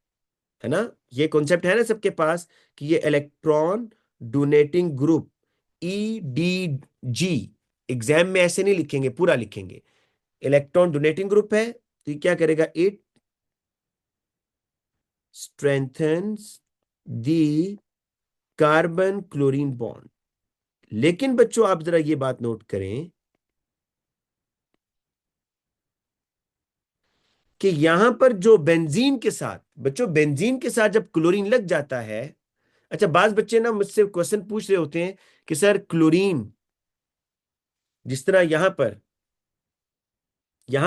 है ना? ये कॉन्सेप्ट है ना सबके पास कि ये electron donating group, EDG, exam में ऐसे नहीं लिखेंगे, पूरा लिखेंगे। इलेक्ट्रॉन डोनेटिंग ग्रुप है तो ये क्या करेगा, it strengthens the carbon chlorine bond. लेकिन बच्चों आप जरा ये बात नोट करें कि यहां पर जो बेंजीन के साथ, बच्चों बेंजीन के साथ जब क्लोरीन लग जाता है। अच्छा बाज बच्चे ना मुझसे क्वेश्चन पूछ रहे होते हैं कि सर क्लोरीन, जिस तरह यहां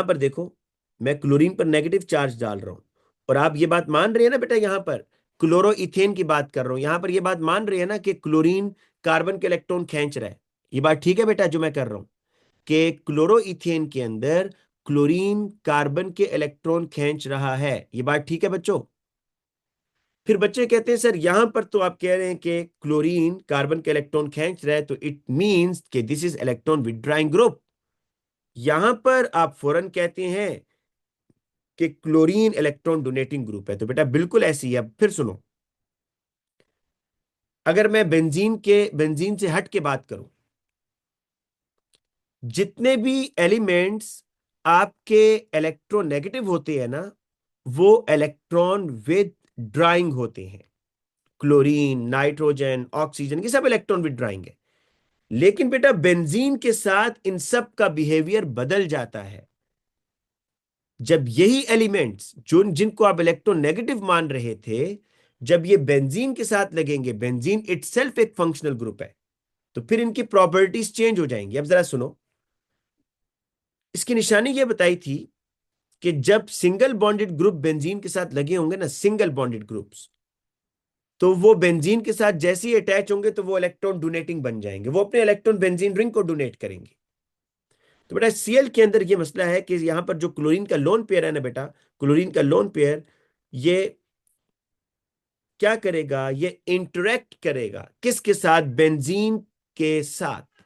पर देखो, मैं क्लोरीन पर नेगेटिव चार्ज डाल रहा हूं, और आप ये बात मान रहे हैं ना बेटा, यहां पर क्लोरो इथेन की बात कर रहा हूं, यहां पर ये बात मान रहे हैं ना कि क्लोरीन कार्बन के इलेक्ट्रॉन खींच रहा है। ये बात ठीक है बेटा जो मैं कर रहा हूं, कि क्लोरो इथेन के अंदर क्लोरीन कार्बन के इलेक्ट्रॉन खींच रहा है, ये बात ठीक है बच्चों? फिर बच्चे कहते हैं सर यहां पर तो आप कह रहे हैं कि क्लोरीन कार्बन के इलेक्ट्रॉन खींच रहा है, तो इट मींस कि दिस इज इलेक्ट्रॉन विथड्राइंग ग्रुप। यहां पर आप फौरन कहते हैं कि क्लोरीन इलेक्ट्रॉन डोनेटिंग ग्रुप है, तो बेटा बिल्कुल ऐसी है। अब फिर सुनो, अगर मैं बेंजीन से हट के बात करूं, जितने भी एलिमेंट्स आपके इलेक्ट्रोनेगेटिव होते हैं ना, वो इलेक्ट्रॉन विद ड्राइंग होते हैं। क्लोरीन, नाइट्रोजन, ऑक्सीजन, ये सब इलेक्ट्रॉन विद ड्राइंग है। लेकिन बेटा बेंजीन के साथ इन सब का बिहेवियर बदल जाता है। जब यही एलिमेंट्स जो जिनको आप इलेक्ट्रोनेगेटिव मान रहे थे, जब ये बेंजीन के साथ लगेंगे, बेंजीन इटसेल्फ एक फंक्शनल ग्रुप है, तो फिर इनकी प्रॉपर्टीज चेंज हो जाएंगी। अब जरा सुनो, इसकी निशानी ये बताई थी कि जब सिंगल बॉन्डेड ग्रुप बेंजीन के साथ लगे होंगे ना, सिंगल बॉन्डेड ग्रुप्स, तो वो बेंजीन के साथ जैसे ही अटैच होंगे तो वो इलेक्ट्रॉन डोनेटिंग बन जाएंगे, वो अपने इलेक्ट्रॉन बेंजीन रिंग को डोनेट करेंगे। तो बेटा सीएल के अंदर ये मसला है कि यहां पर जो क्लोरीन का लोन पेयर है ना बेटा, क्लोरीन का लोन पेयर ये क्या करेगा, ये इंटरेक्ट करेगा किसके साथ, बेंजीन के साथ।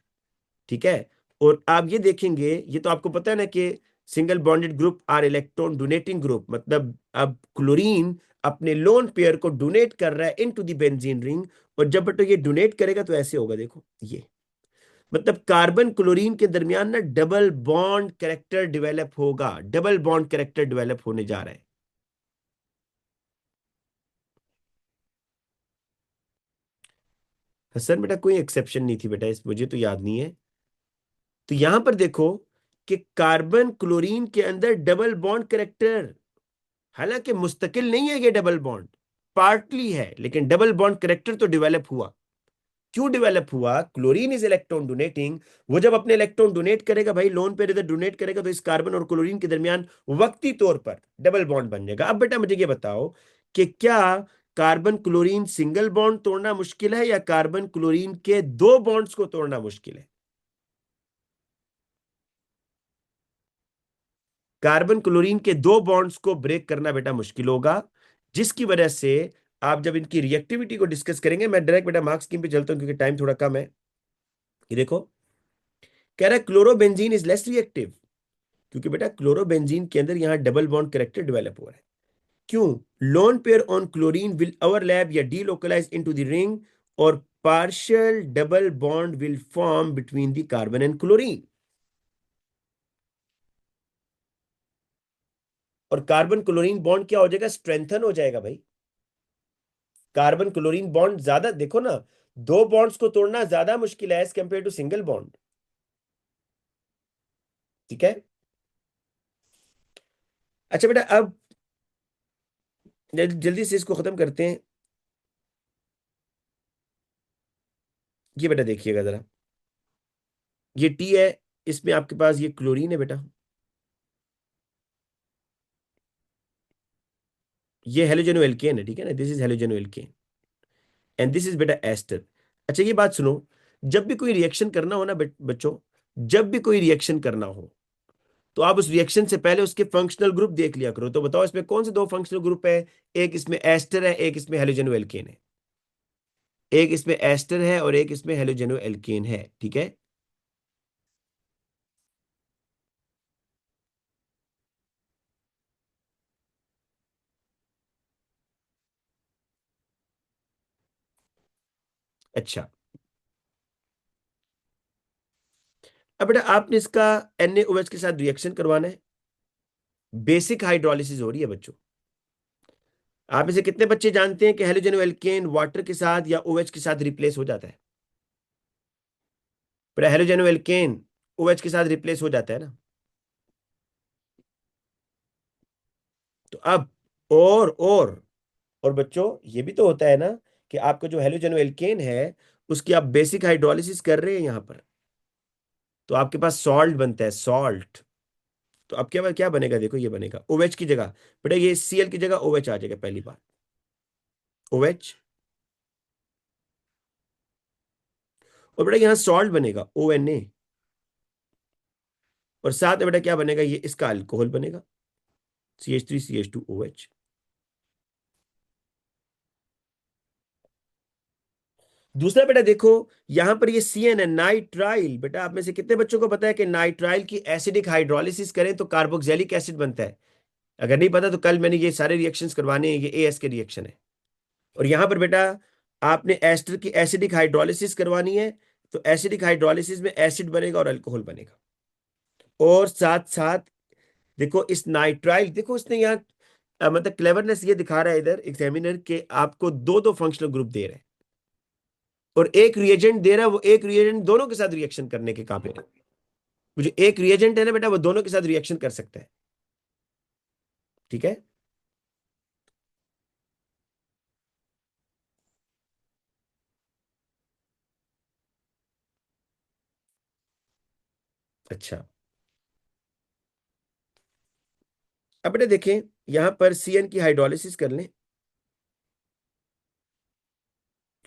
ठीक है। और आप ये देखेंगे, ये तो आपको पता है ना कि single bonded group are electron donating group, मतलब अब क्लोरीन अपने लोन पेयर को डोनेट कर रहा है इनटू द बेंजीन रिंग। और जब बेटा ये डोनेट करेगा तो ऐसे होगा, देखो ये, मतलब कार्बन क्लोरीन के दरमियान ना डबल बॉन्ड कैरेक्टर डेवलप होगा, डबल बॉन्ड कैरेक्टर डेवलप होने जा रहा है। हसन बेटा कोई एक्सेप्शन नहीं थी बेटा, इस मुझे तो याद नहीं है। तो यहां पर देखो कि कार्बन क्लोरीन के अंदर डबल बॉन्ड कैरेक्टर, हालांकि मुस्तकिल नहीं है ये डबल बॉन्ड, पार्टली है, लेकिन डबल बॉन्ड कैरेक्टर तो डेवलप हुआ। क्यों डेवलप हुआ, क्लोरीन इज इलेक्ट्रॉन डोनेटिंग, वो जब अपने इलेक्ट्रॉन डोनेट करेगा भाई, लोन पे इधर डोनेट करेगा, तो इस कार्बन और क्लोरीन के दरमियान वक्ती तौर पर डबल बॉन्ड बन जाएगा। अब बेटा मुझे ये बताओ कि क्या कार्बन क्लोरीन सिंगल बॉन्ड तोड़ना मुश्किल है या कार्बन क्लोरीन के दो बॉन्ड्स को तोड़ना मुश्किल है? कार्बन क्लोरीन के दो बॉन्ड्स को ब्रेक करना बेटा मुश्किल होगा, जिसकी वजह से आप जब इनकी रिएक्टिविटी को डिस्कस करेंगे, मैं डायरेक्ट बेटा मार्क्स स्कीम पे चलता हूं क्योंकि टाइम थोड़ा कम है। ये देखो, कह रहा है क्लोरोबेंजीन इज लेस रिएक्टिव, क्योंकि बेटा क्लोरोबेंजीन के अंदर यहां डबल बॉन्ड कैरेक्टर डेवलप हो रहा है। क्यों, lone pair on chlorine will overlap या डीलोकलाइज इनटू द रिंग, और partial double bond will form between the carbon and chlorine. और कार्बन क्लोरीन बॉन्ड क्या हो जाएगा, स्ट्रेंथन हो जाएगा भाई। कार्बन क्लोरीन बॉन्ड ज्यादा, देखो ना, दो बॉन्ड्स को तोड़ना ज्यादा मुश्किल है as compare to single bond. ठीक है। अच्छा बेटा, अब जल्दी से इसको खत्म करते हैं। ये बेटा देखिएगा जरा, ये टी है, इसमें आपके पास ये क्लोरीन है बेटा, ये हेलोजेनो एल्केन है, ठीक है ना, this is halogeno alkene and this is बेटा एस्टर। अच्छा ये बात सुनो, जब भी कोई रिएक्शन करना हो ना बच्चों, जब भी कोई रिएक्शन करना हो तो आप उस रिएक्शन से पहले उसके फंक्शनल ग्रुप देख लिया करो। तो बताओ इसमें कौन से दो फंक्शनल ग्रुप है, एक इसमें एस्टर है, एक इसमें हेलोजेनो एल्केन है। एक इसमें एस्टर है और एक इसमें हेलोजेनो एल्केन है, ठीक है। अच्छा, अब बेटा आपने इसका NaOH के साथ रिएक्शन करवाना है, बेसिक हाइड्रोलिसिस हो रही है बच्चों। आप में से कितने बच्चे जानते हैं कि हेलोजेनो एल्केन वाटर के साथ या OH के साथ रिप्लेस हो जाता है? बेटा हेलोजेनो एल्केन OH के साथ रिप्लेस हो जाता है ना। तो अब और बच्चों ये भी तो होता है ना कि आपका जो हेलोजेनो एल्केन है उसकी आप बेसिक हाइड्रोलिसिस कर रहे हैं यहां पर, तो आपके पास सॉल्ट बनता है, सॉल्ट। तो अब क्या क्या बनेगा, देखो ये बनेगा OH की जगह, बेटा ये Cl की जगह OH आ जाएगा पहली बार, OH। और बेटा यहां सॉल्ट बनेगा ONA, और साथ में बेटा क्या बनेगा, ये इसका अल्कोहल बनेगा CH3CH2OH। दूसरा बेटा देखो, यहां पर ये CN है, नाइट्राइल। बेटा आप में से कितने बच्चों को पता है कि नाइट्राइल की एसिडिक हाइड्रोलिसिस करें तो कार्बोक्सिलिक एसिड बनता है? अगर नहीं पता तो कल मैंने ये सारे रिएक्शंस करवाने हैं, ये AS के रिएक्शन है। और यहां पर बेटा आपने एस्टर की एसिडिक हाइड्रोलिसिस करवानी है, तो एसिडिक हाइड्रोलिसिस में एसिड बनेगा और अल्कोहल बनेगा। और साथ साथ देखो इस नाइट्राइल, देखो इसने यहाँ मतलब क्लेवरनेस ये दिखा रहा है इधर एग्जामिनर के, आपको दो दो फंक्शनल ग्रुप दे रहे हैं और एक रिएजेंट दे रहा है, वो एक रिएजेंट दोनों के साथ रिएक्शन करने के काबिल है। वो जो एक रिएजेंट है ना बेटा, वो दोनों के साथ रिएक्शन कर सकता है। ठीक है। अच्छा, अब बेटा देखें, यहां पर CN की हाइड्रोलिसिस कर लें।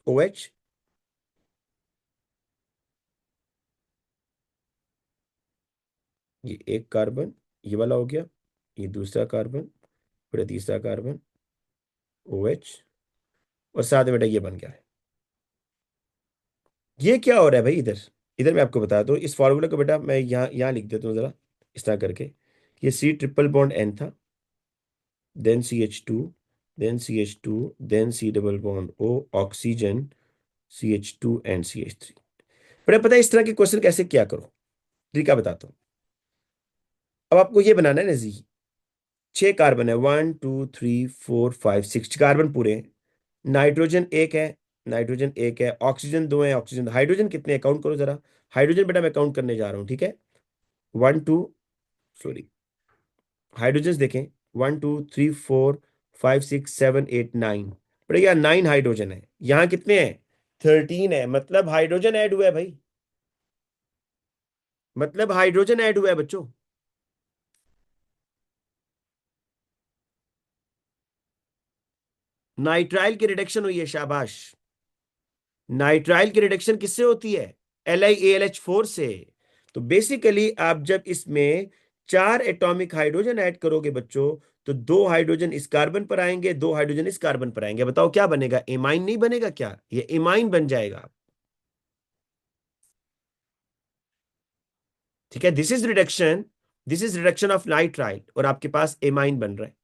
OH, ये एक कार्बन, ये वाला हो गया, ये दूसरा कार्बन, फिर तीसरा कार्बन, OH, और साथ में बेटा ये बन गया है। ये क्या हो रहा है भाई इधर? इधर मैं आपको बता दूं, इस फॉर्मूले को बेटा मैं यहाँ यहाँ लिख देता हूँ जरा, इस तरह करके। ये C ट्रिपल बॉन्ड N था, then CH2, then CH2, then C double bond O, oxygen, CH2 and CH3। बेटा पता है इस तरह के क्वेश्चन कैसे क्या करो? तरीका बताता हूँ। अब आपको ये बनाना है ना जी, 6 कार्बन है, 1 2 3 4 5 6 कार्बन पूरे हैं। नाइट्रोजन एक है, नाइट्रोजन एक है, ऑक्सीजन दो है, ऑक्सीजन, हाइड्रोजन कितने हैं काउंट करो जरा। हाइड्रोजन बेटा मैं काउंट करने जा रहा हूँ, ठीक है? वन टू, सॉरी, हाइड्रोजन देखें, 1 2 3 4 5 6 7 8 9। बेटा यहाँ 9 हाइड्रोजन है, यहाँ कितने हैं? 13 है, मतलब हाइड्रोजन ऐड हुआ है भाई, मतलब हाइड्रोजन ऐड हुआ है बच्चों। नाइट्राइल की रिडक्शन हुई है, शाबाश। नाइट्राइल की रिडक्शन किससे होती है? LiAlH4 से। तो बेसिकली आप जब इसमें 4 एटॉमिक हाइड्रोजन ऐड करोगे बच्चों, तो 2 हाइड्रोजन इस कार्बन पर आएंगे, 2 हाइड्रोजन इस कार्बन पर आएंगे। बताओ क्या बनेगा? एमाइन नहीं बनेगा क्या? ये एमाइन बन जाएगा। ठीक है, this is reduction, this is reduction of nitrile, और आपके पास एमाइन बन रहा है।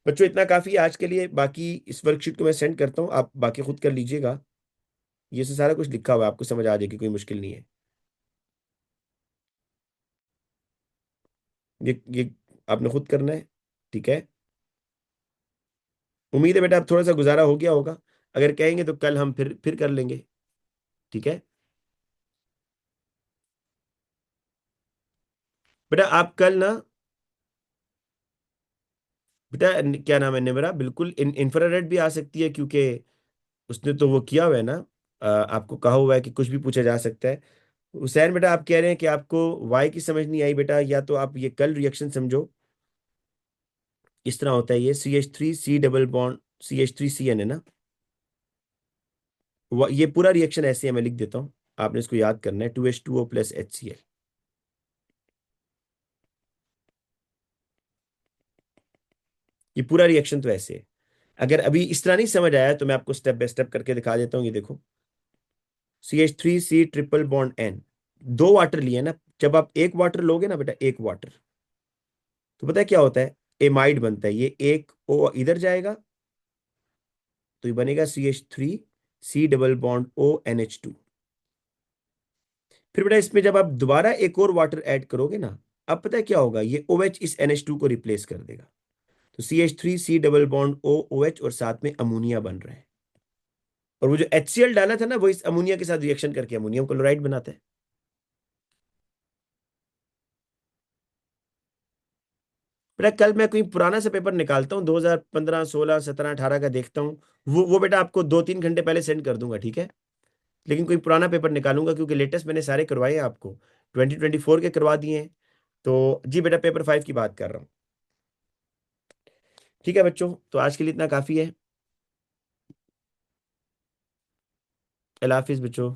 बच्चों इतना काफी है आज के लिए, बाकी इस वर्कशीट को मैं सेंड करता हूँ, आप बाकी खुद कर लीजिएगा। ये से सारा कुछ लिखा हुआ है, आपको समझ आ जाएगी, कोई मुश्किल नहीं है। ये आपने खुद करना है, ठीक है? उम्मीद है बेटा आप थोड़ा सा गुजारा हो गया होगा। अगर कहेंगे तो कल हम फिर कर लेंगे, ठीक है? बेटा आप कल ना, बेटा क्या नाम है, निमरा, बिल्कुल इंफ्रारेड भी आ सकती है, क्योंकि उसने तो वो किया हुआ है ना, आपको कहा हुआ है कि कुछ भी पूछा जा सकता है। हुसैन बेटा आप कह रहे हैं कि आपको वाई की समझ नहीं आई बेटा, या तो आप ये कल रिएक्शन समझो। इस तरह होता है, ये CH3C डबल बॉन्ड CH3CN है ना, ये पूरा रिएक्शन ऐसे है, मैं लिख देता हूँ, आपने इसको याद करना है, 2H2O+HCl। ये पूरा रिएक्शन तो ऐसे है। अगर अभी इस तरह नहीं समझ आया तो मैं आपको स्टेप बाय स्टेप करके दिखा देता हूँ। ये देखो, CH3C triple bond N, 2 water लिए ना। जब आप एक वाटर लोगे ना बेटा, एक वाटर, तो पता है क्या होता है? एमाइड बनता है। ये एक O इधर जाएगा, तो ये बनेगा CH3C double bond O NH2। फिर बेटा इसमें जब आप दोबारा एक और वाटर ऐड करोगे ना, अब पता है क्या होगा? ये OH इस NH2 को रिप्लेस कर देगा। तो CH3C डबल बॉन्ड OH, और साथ में अमोनिया बन रहा है। और वो जो HCl डाला था ना, वो इस अमोनिया के साथ रिएक्शन करके अमोनियम क्लोराइड बनाता है। बेटा कल मैं कोई पुराना सा पेपर निकालता हूँ, 2015 16 17 18 का देखता हूँ। वो बेटा आपको 2 3 घंटे पहले सेंड कर दूंगा, ठीक है? लेकिन कोई पुराना पेपर निकालूंगा, क्योंकि लेटेस्ट मैंने सारे करवाए हैं आपको, 2024 के करवा दिए हैं। तो जी बेटा पेपर 5 की बात कर रहा हूँ। ठीक है बच्चों, तो आज के लिए इतना काफी है। अल्लाह हाफिज बच्चों।